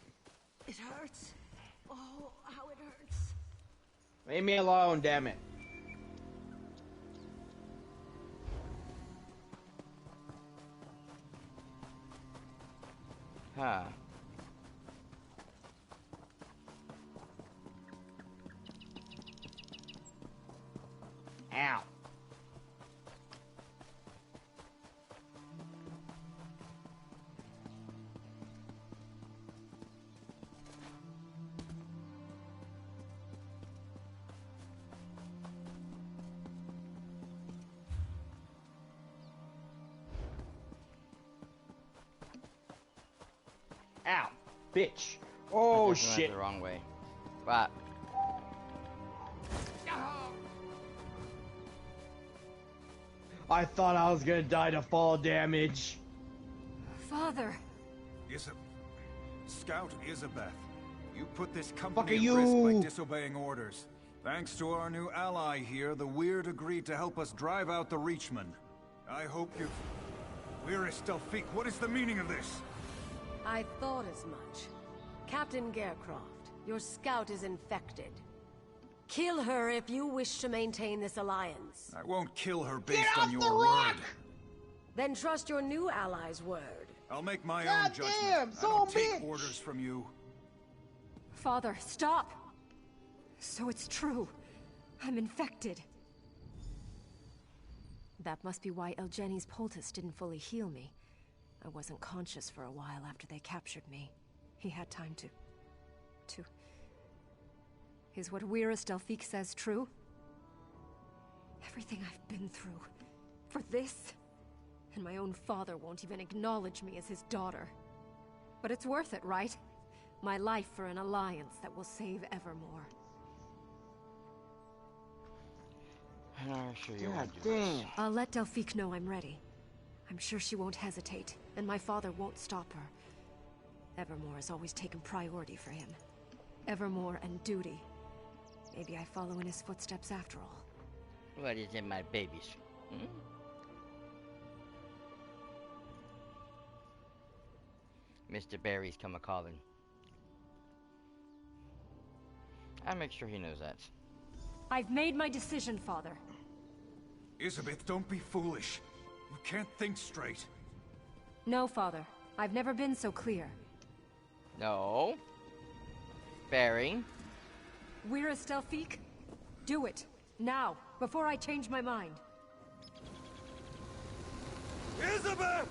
It hurts. Oh, how it hurts. Leave me alone, damn it. Huh. Ow. Ow, bitch. Oh, shit. The wrong way. But... I thought I was gonna die to fall damage. Father. Scout Isabeth, you put this company at risk by disobeying orders. Thanks to our new ally here, the Weird agreed to help us drive out the Reachmen. I hope you... Where's Delphique? What is the meaning of this? I thought as much. Captain Garecroft, your scout is infected. Kill her if you wish to maintain this alliance. I won't kill her based on your word. Then trust your new ally's word. I'll make my own judgment. I don't take orders from you. Father, stop! So it's true. I'm infected. That must be why Elgeni's poultice didn't fully heal me. I wasn't conscious for a while after they captured me. He had time to... Is what Wyrus Delphique says true? Everything I've been through... for this? And my own father won't even acknowledge me as his daughter. But it's worth it, right? My life for an alliance that will save Evermore. I'll let Delphique know I'm ready. I'm sure she won't hesitate, and my father won't stop her. Evermore has always taken priority for him. Evermore and duty. Maybe I follow in his footsteps after all. What is in my babies? Mr. Barry's come a-calling. I'll make sure he knows that. I've made my decision, Father. Isabeth, don't be foolish. You can't think straight. No, Father. I've never been so clear. No. Barry. Wyrus Delphique? Do it. Now, before I change my mind. Isabeth!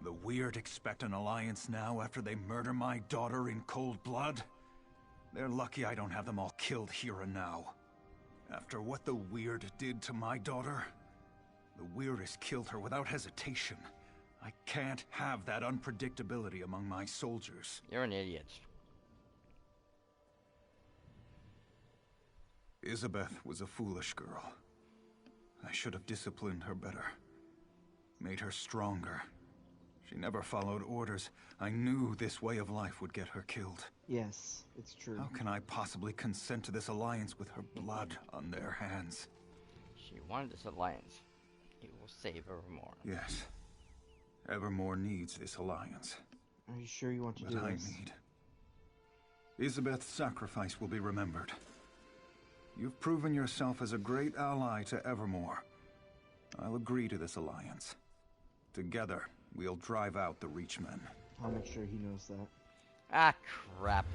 The Weird expect an alliance now after they murder my daughter in cold blood? They're lucky I don't have them all killed here and now. After what the Weird did to my daughter, the Weirdest killed her without hesitation. I can't have that unpredictability among my soldiers. You're an idiot. Isabeth was a foolish girl. I should have disciplined her better. Made her stronger. She never followed orders. I knew this way of life would get her killed. Yes, it's true. How can I possibly consent to this alliance with her blood on their hands? She wanted this alliance. It will save Evermore. Yes. Evermore needs this alliance. Are you sure you want to do this? But I need. Isabeth's sacrifice will be remembered. You've proven yourself as a great ally to Evermore. I'll agree to this alliance. Together, we'll drive out the Reachmen. I'll make sure he knows that. Ah, crap.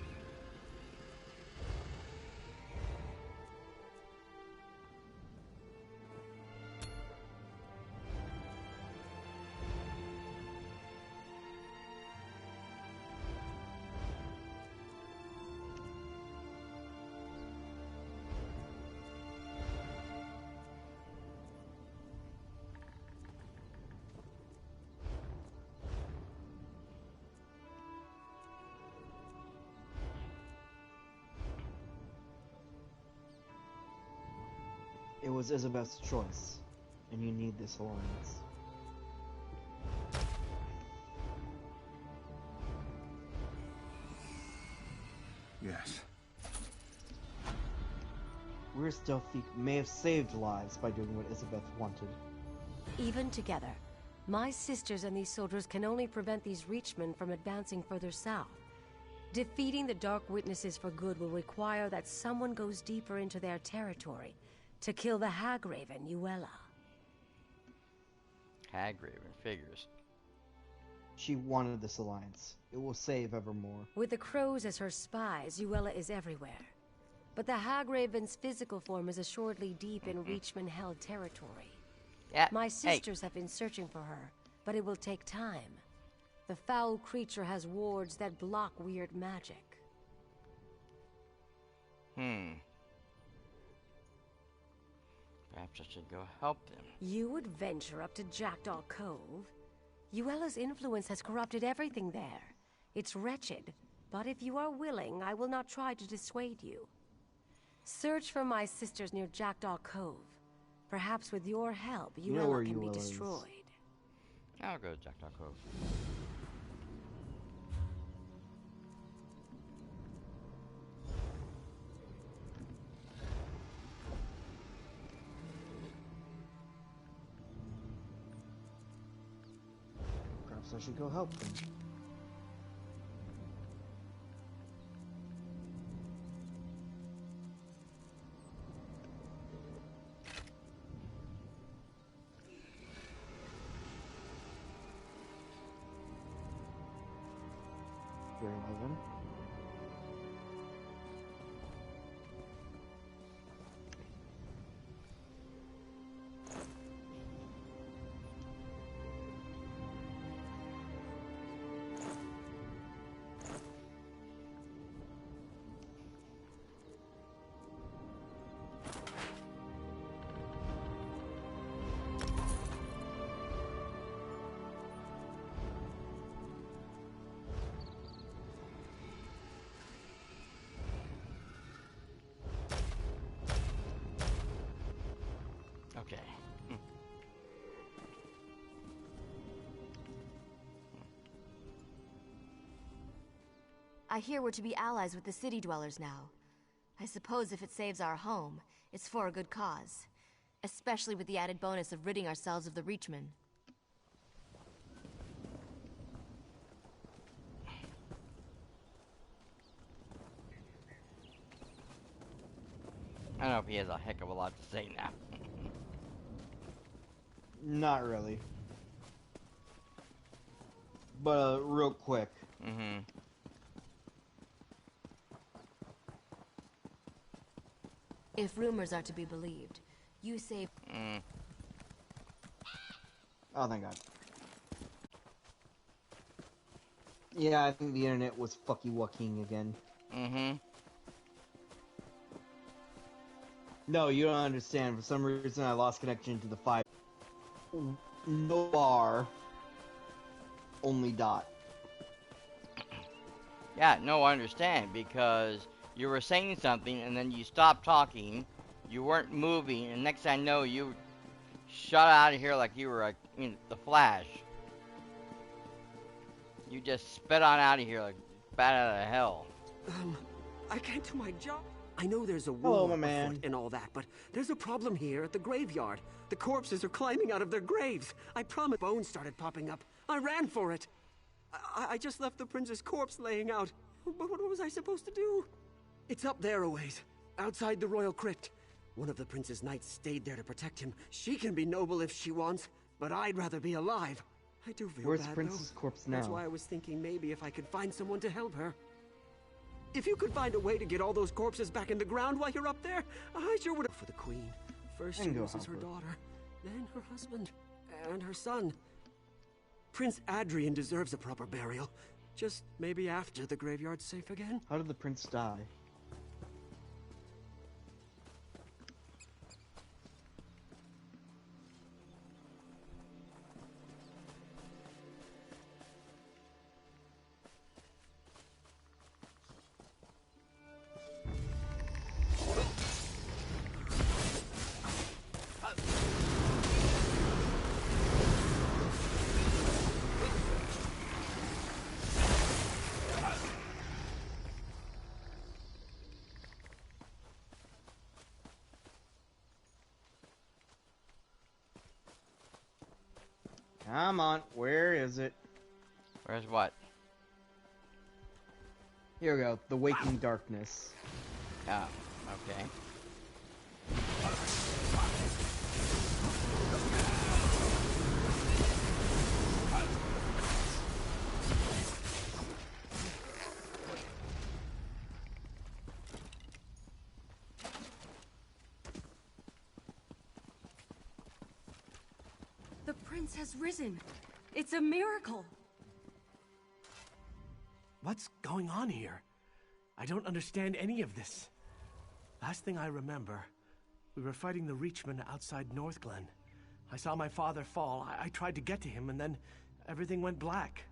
It was Isabeth's choice, and you need this alliance. Yes. We're stealthy may have saved lives by doing what Isabeth wanted. Even together, my sisters and these soldiers can only prevent these Reachmen from advancing further south. Defeating the Dark Witnesses for good will require that someone goes deeper into their territory to kill the Hagraven, Yuella. Hagraven figures. She wanted this alliance. It will save Evermore. With the crows as her spies, Yuella is everywhere. But the Hagraven's physical form is assuredly deep in Reachman-held territory. Yeah. My sisters have been searching for her, but it will take time. The foul creature has wards that block weird magic. Perhaps I should go help them. You would venture up to Jackdaw Cove? Yuella's influence has corrupted everything there. It's wretched, but if you are willing, I will not try to dissuade you. Search for my sisters near Jackdaw Cove. Perhaps with your help, Yuella can be destroyed. I'll go to Jackdaw Cove. Perhaps I should go help them. Very well then. Okay. I hear we're to be allies with the city dwellers now. I suppose if it saves our home, it's for a good cause. Especially with the added bonus of ridding ourselves of the Reachmen. I don't know if he has a heck of a lot to say now. Not really. But real quick. If rumors are to be believed, you saved... Oh, thank God. Yeah, I think the internet was fucky-wucking again. No, you don't understand. For some reason, I lost connection to the 5. No bar. Only dot. Yeah, no, I understand, because you were saying something, and then you stopped talking, you weren't moving, and next thing I know, you shot out of here like you were in the Flash. You just sped on out of here like bat out of hell. I can't do my job. I know there's a war afoot and all that, but there's a problem here at the graveyard. The corpses are climbing out of their graves. I promise. Bones started popping up. I ran for it. I just left the prince's corpse laying out. But what was I supposed to do? It's up there a ways, outside the royal crypt. One of the prince's knights stayed there to protect him. She can be noble if she wants, but I'd rather be alive. I do feel Where's bad, the princess' though. corpse now? That's why I was thinking maybe if I could find someone to help her. If you could find a way to get all those corpses back in the ground while you're up there, I sure would have. For the queen. First she loses her daughter, then her husband, and her son. Prince Adrian deserves a proper burial. Just maybe after the graveyard's safe again. How did the prince die? Come on, where is it? Where's what? Here we go, the Waking Darkness. Oh, okay. The prince has risen. It's a miracle. What's going on here? I don't understand any of this. Last thing I remember, we were fighting the Reachmen outside Northglen. I saw my father fall. I tried to get to him, and then everything went black.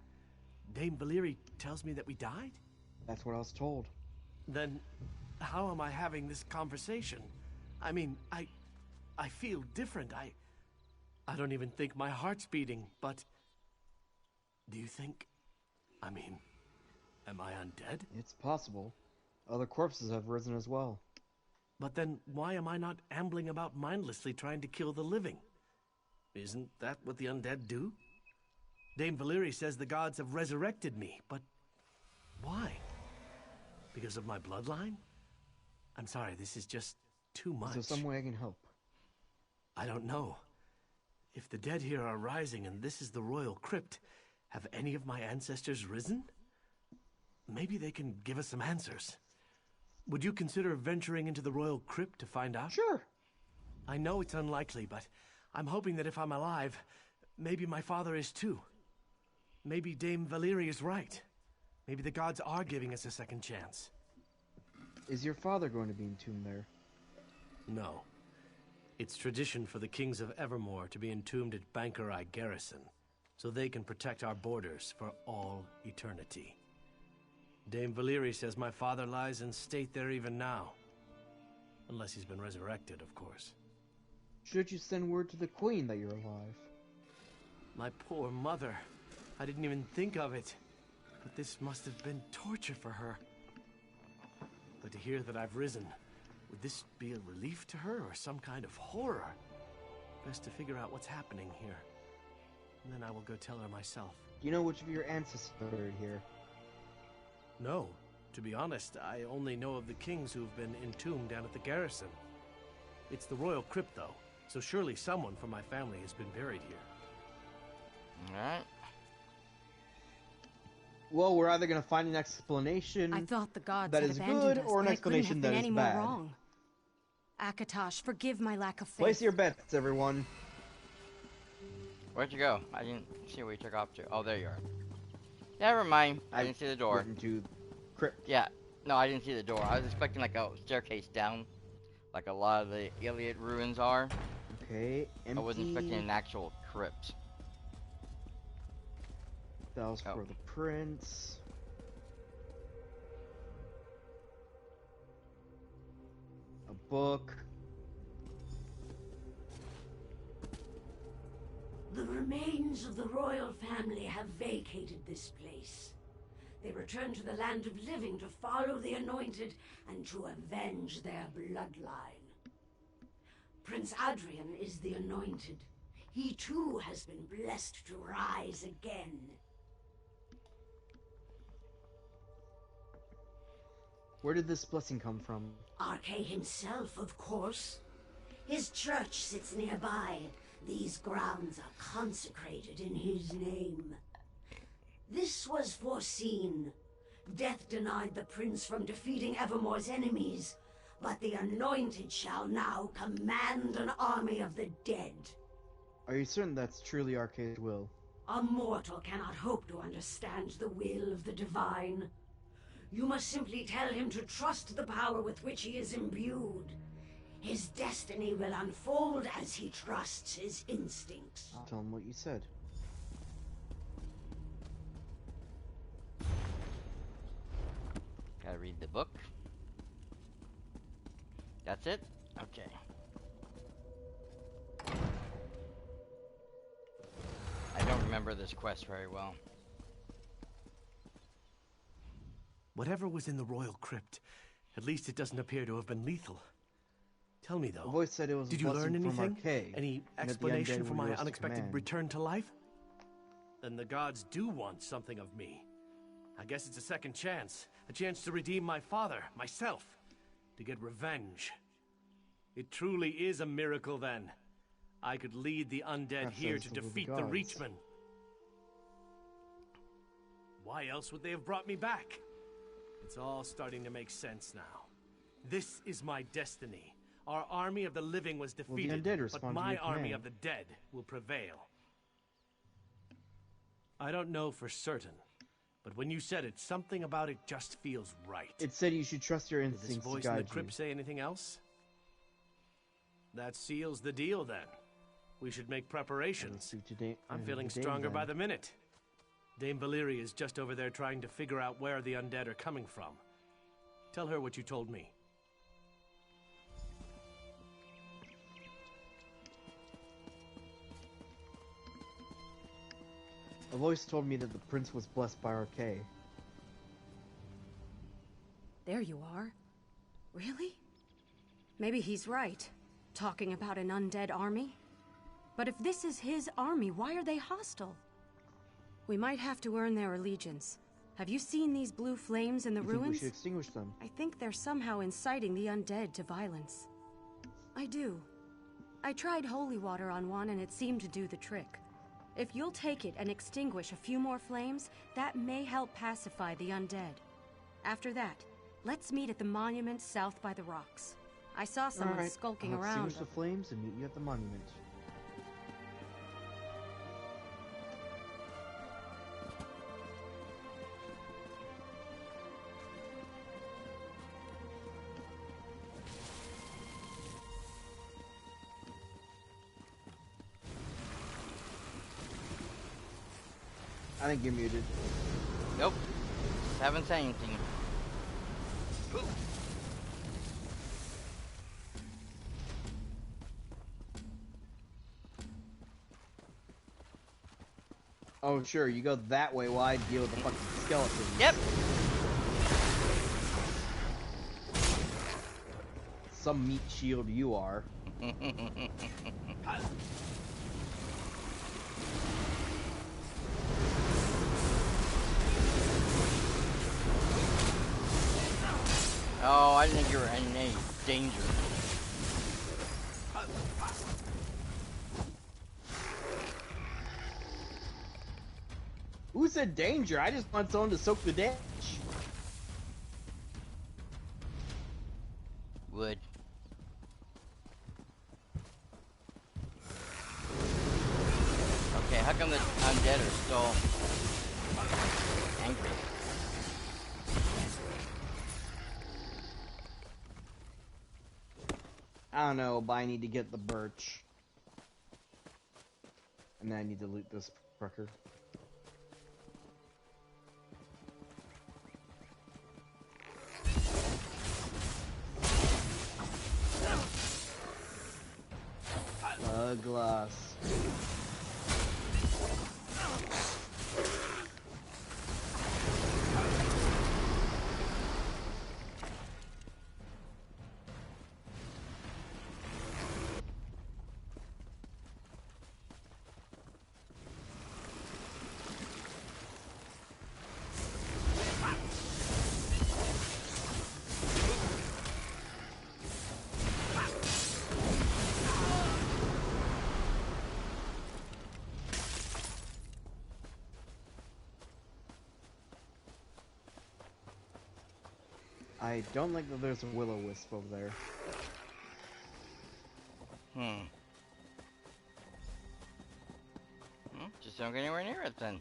Dame Valeri tells me that we died? That's what I was told. Then how am I having this conversation? I mean, I feel different. I don't even think my heart's beating, but do you think, am I undead? It's possible. Other corpses have risen as well. But then why am I not ambling about mindlessly trying to kill the living? Isn't that what the undead do? Dame Valeri says the gods have resurrected me, but why? Because of my bloodline? I'm sorry, this is just too much. Is there some way I can help? I don't know. If the dead here are rising and this is the royal crypt, have any of my ancestors risen? Maybe they can give us some answers. Would you consider venturing into the royal crypt to find out? Sure. I know it's unlikely, but I'm hoping that if I'm alive, maybe my father is too. Maybe Dame Valeri is right. Maybe the gods are giving us a second chance. Is your father going to be entombed there? No. It's tradition for the kings of Evermore to be entombed at Bankerai Garrison, so they can protect our borders for all eternity. Dame Valeri says my father lies in state there even now. Unless he's been resurrected, of course. Should you send word to the queen that you're alive? My poor mother. I didn't even think of it. But this must have been torture for her. But to hear that I've risen, would this be a relief to her or some kind of horror? Best to figure out what's happening here. And then I will go tell her myself. Do you know which of your ancestors are buried here? No. To be honest, I only know of the kings who've been entombed down at the garrison. It's the royal crypt, though, so surely someone from my family has been buried here. Alright. Well, we're either going to find an explanation I thought the gods that had is abandoned good us, or an and explanation I that couldn't have is been any bad. more wrong. Akatosh, forgive my lack of faith. Place your bets, everyone. Where'd you go? I didn't see where you took off to. Oh, there you are. Never mind. I didn't see the door. Into crypt. Yeah. No, I didn't see the door. I was expecting like a staircase down, like a lot of the Iliad ruins are. Okay, empty. I wasn't expecting an actual crypt. That was for the prince. A book. The remains of the royal family have vacated this place. They return to the land of living to follow the anointed and to avenge their bloodline. Prince Adrian is the anointed. He too has been blessed to rise again. Where did this blessing come from? Arche himself, of course. His church sits nearby, These grounds are consecrated in his name. This was foreseen. Death denied the prince from defeating Evermore's enemies, but the Anointed shall now command an army of the dead. Are you certain that's truly Arcade's will? A mortal cannot hope to understand the will of the divine. You must simply tell him to trust the power with which he is imbued. His destiny will unfold as he trusts his instincts. I'll tell him what you said. Gotta read the book. That's it? Okay. I don't remember this quest very well. Whatever was in the royal crypt, at least it doesn't appear to have been lethal. Tell me though, the voice said it was did you learn anything? Any and explanation for my unexpected command. return to life? Then the gods do want something of me. I guess it's a second chance. A chance to redeem my father, myself. To get revenge. It truly is a miracle then. I could lead the undead here to defeat the Reachmen. Why else would they have brought me back? It's all starting to make sense now. This is my destiny. Our army of the living was defeated, but my army of the dead will prevail. I don't know for certain, but when you said it, something about it just feels right. It said you should trust your instincts to guide you. Did this voice in the crypt say anything else? That seals the deal then. We should make preparations. I'm feeling stronger by the minute. Dame Valyria is just over there trying to figure out where the undead are coming from. Tell her what you told me. A voice told me that the prince was blessed by Arcade. There you are. Really? Maybe he's right. Talking about an undead army? But if this is his army, why are they hostile? We might have to earn their allegiance. Have you seen these blue flames in the ruins? Think we should extinguish them? I think they're somehow inciting the undead to violence. I do. I tried holy water on one and it seemed to do the trick. If you'll take it and extinguish a few more flames, that may help pacify the undead. After that, let's meet at the monument south by the rocks. I saw someone skulking around. Extinguish the flames and meet you at the monument. I think you're muted. Nope. Haven't said anything. Oh, sure, you go that way while I deal with the fucking skeleton. Yep. Some meat shield you are. Oh, I didn't think you were in any danger. Who said danger? I just want someone to soak the ditch. Wood. Okay, how come the undead are still angry? I don't know, but I need to get the birch. And then I need to loot this fucker. Glass. I don't like that there's a will-o-wisp over there. Just don't get anywhere near it then.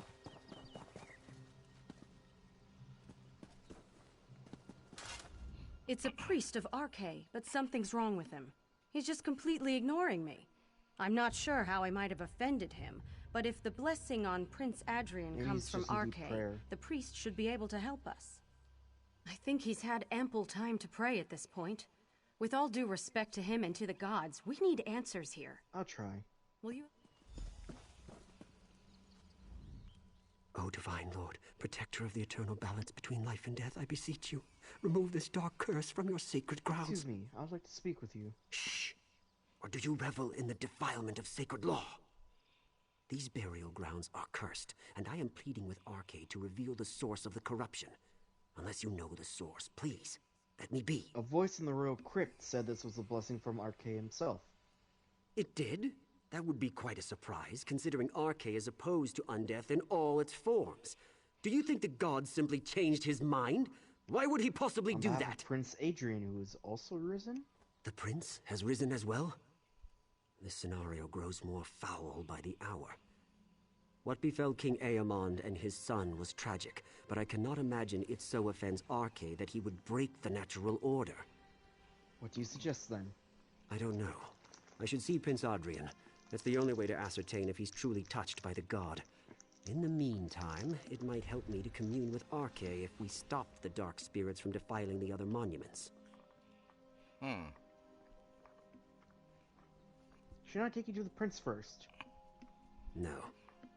It's a priest of Arche, but something's wrong with him. He's just completely ignoring me. I'm not sure how I might have offended him, but if the blessing on Prince Adrian comes from Arche, the priest should be able to help us. I think he's had ample time to pray at this point. With all due respect to him and to the gods, we need answers here. I'll try. Will you? O Divine Lord, protector of the eternal balance between life and death, I beseech you, remove this dark curse from your sacred grounds. Excuse me, I would like to speak with you. Shh! Or do you revel in the defilement of sacred law? These burial grounds are cursed, and I am pleading with Arche to reveal the source of the corruption. Unless you know the source, please, let me be. A voice in the royal crypt said this was a blessing from Arche himself. It did? That would be quite a surprise, considering Arche is opposed to undeath in all its forms. Do you think the god simply changed his mind? Why would he possibly do that? Prince Adrian, who is also risen? The prince has risen as well? This scenario grows more foul by the hour. What befell King Aemond and his son was tragic, but I cannot imagine it so offends Arche that he would break the natural order. What do you suggest, then? I don't know. I should see Prince Adrian. That's the only way to ascertain if he's truly touched by the god. In the meantime, it might help me to commune with Arche if we stopped the dark spirits from defiling the other monuments. Should I take you to the prince first? No.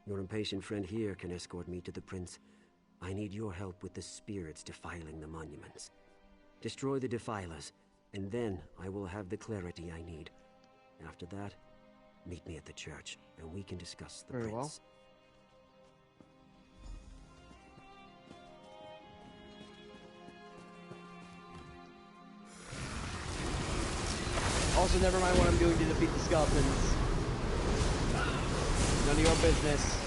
Your impatient friend here can escort me to the prince. I need your help with the spirits defiling the monuments. Destroy the defilers, and then I will have the clarity I need. After that, meet me at the church, and we can discuss the Very prince. Well. Also, never mind what I'm doing to defeat the skeletons. None of your business.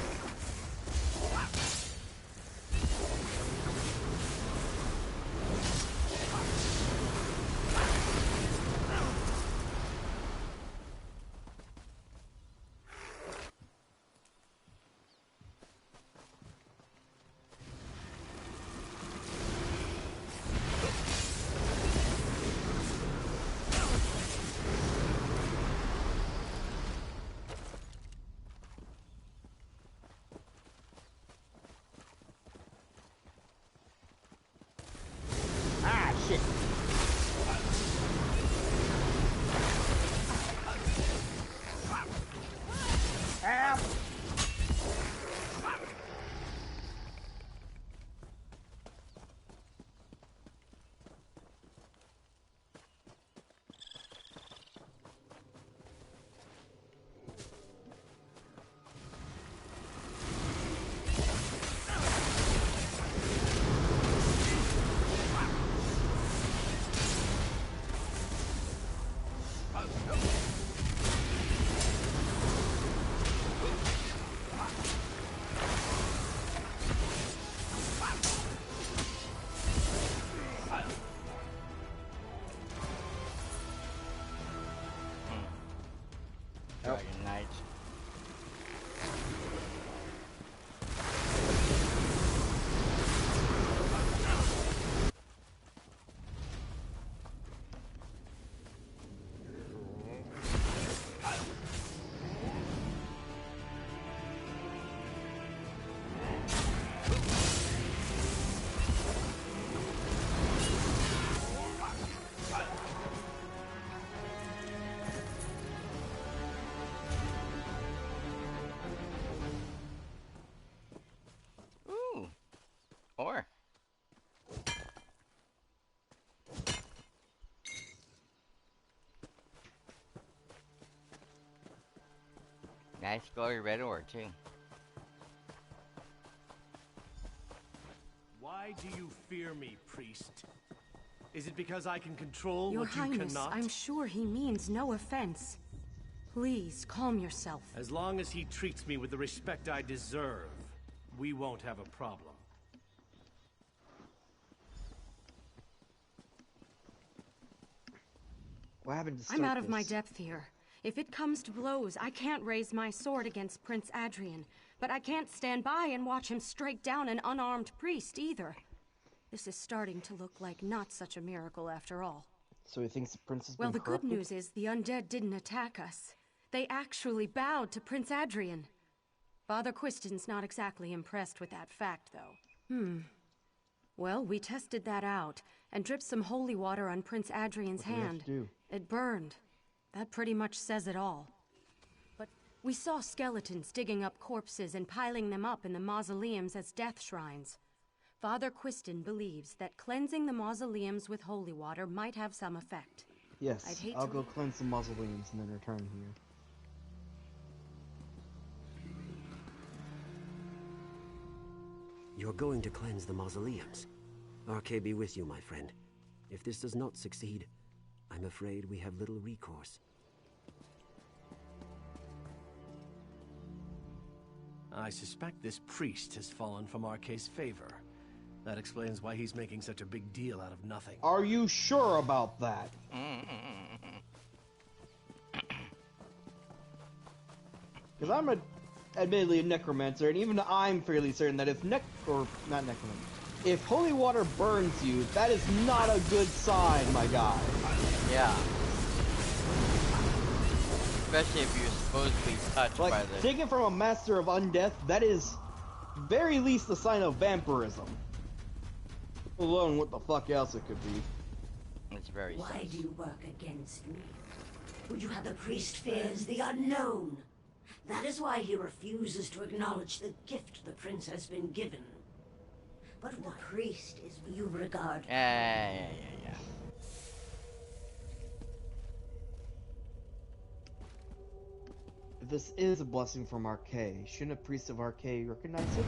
Dragon Knight. Or nice glowy red ore too. Why do you fear me, priest? Is it because I can control Your what Highness, you cannot? I'm sure he means no offense. Please, calm yourself. As long as he treats me with the respect I deserve, we won't have a problem. What happened to I'm out of my depth here. If it comes to blows, I can't raise my sword against Prince Adrian, but I can't stand by and watch him strike down an unarmed priest either. This is starting to look like not such a miracle after all. So he thinks the prince has been corrupted? Well, the good news is the undead didn't attack us. They actually bowed to Prince Adrian. Father Quiston's not exactly impressed with that fact, though. Well, we tested that out, and dripped some holy water on Prince Adrian's hand. It burned. That pretty much says it all. But we saw skeletons digging up corpses and piling them up in the mausoleums as death shrines. Father Quiston believes that cleansing the mausoleums with holy water might have some effect. Yes, I'll go cleanse the mausoleums and then return here. You're going to cleanse the mausoleums. RK be with you, my friend. If this does not succeed, I'm afraid we have little recourse. I suspect this priest has fallen from RK's favor. That explains why he's making such a big deal out of nothing. Are you sure about that? Because I'm admittedly a necromancer, and even I'm fairly certain that if if holy water burns you, that is not a good sign, my guy. Yeah. Especially if you're supposed to be touched by the... Take it from a master of undeath, that is very least a sign of vampirism. Alone, what the fuck else it could be. It's very Why sus. do you work against me? Would you have the priest fears the unknown? That is why he refuses to acknowledge the gift the prince has been given. But the priest is who you regard. Yeah. If this is a blessing from RK, shouldn't a priest of RK recognize it?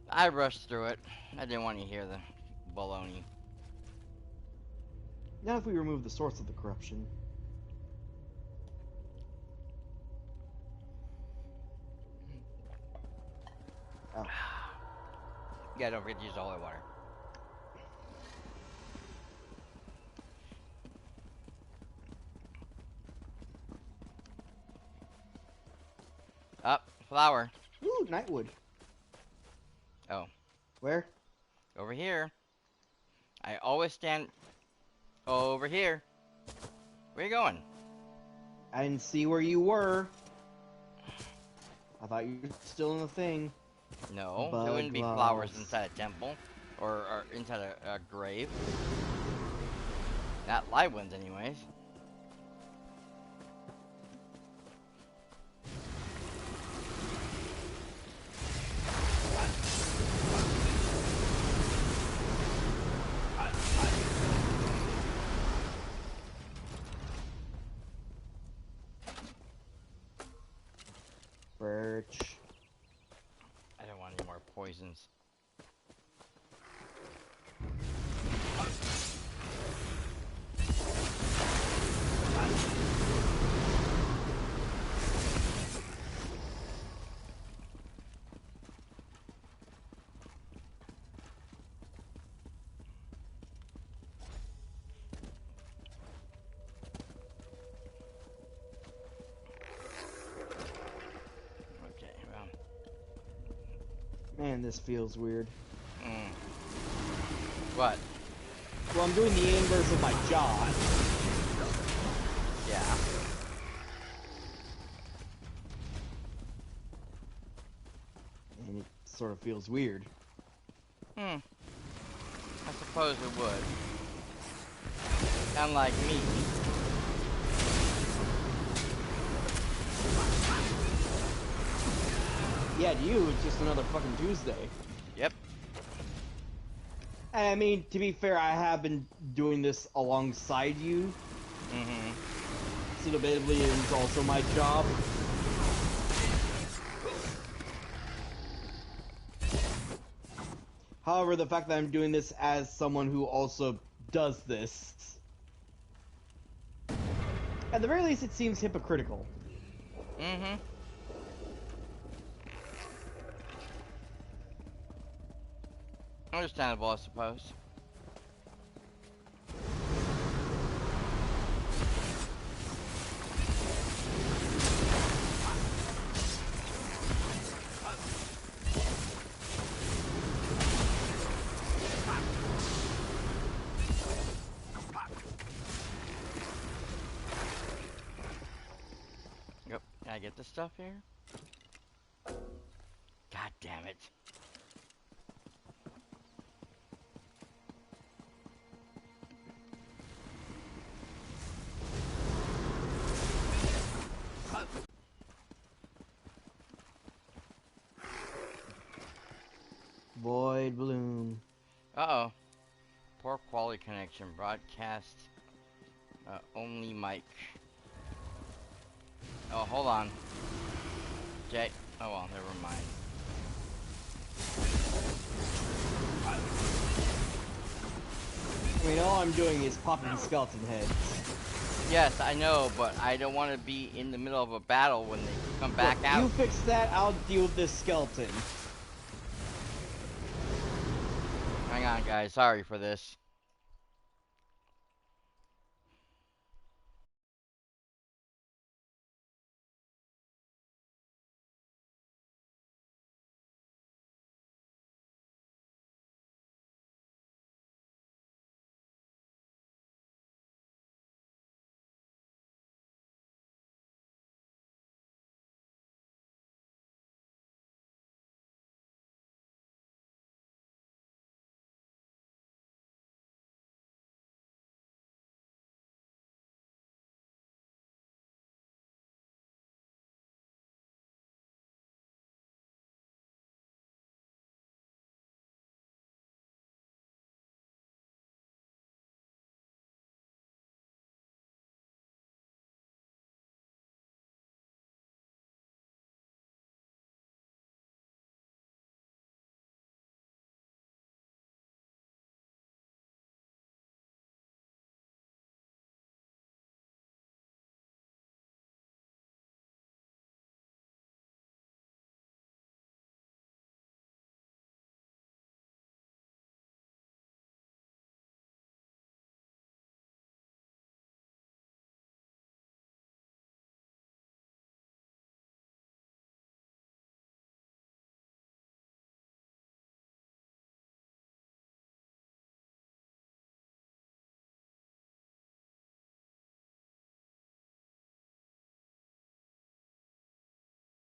I rushed through it. I didn't want to hear the baloney. Not if we remove the source of the corruption. Oh. Yeah, don't forget to use the holy water. Up, flower. Ooh, nightwood. Oh. Where? Over here. I always stand over here. Where you going? I didn't see where you were. I thought you were still in the thing. No, there wouldn't be flowers inside a temple. Or inside a grave. Not live ones, anyways. Birch. I don't want any more poisons. Man, this feels weird. What? Well, I'm doing the inverse of my job. Yeah. And it sort of feels weird. I suppose it would. Unlike me. Yeah, to you, it's just another fucking Tuesday. Yep. I mean, to be fair, I have been doing this alongside you. So debatably, it is also my job. However, the fact that I'm doing this as someone who also does this, at the very least, it seems hypocritical. Mm-hmm. Understandable, I suppose. Yep, can I get this stuff here? God damn it. Void balloon. Uh-oh. Poor quality connection. Broadcast only mic. Oh, hold on. Jay. Oh well, never mind. I mean, all I'm doing is popping skeleton heads. Yes, I know, but I don't want to be in the middle of a battle when they come back out. You fix that, I'll deal with this skeleton. Hang on, guys. Sorry for this.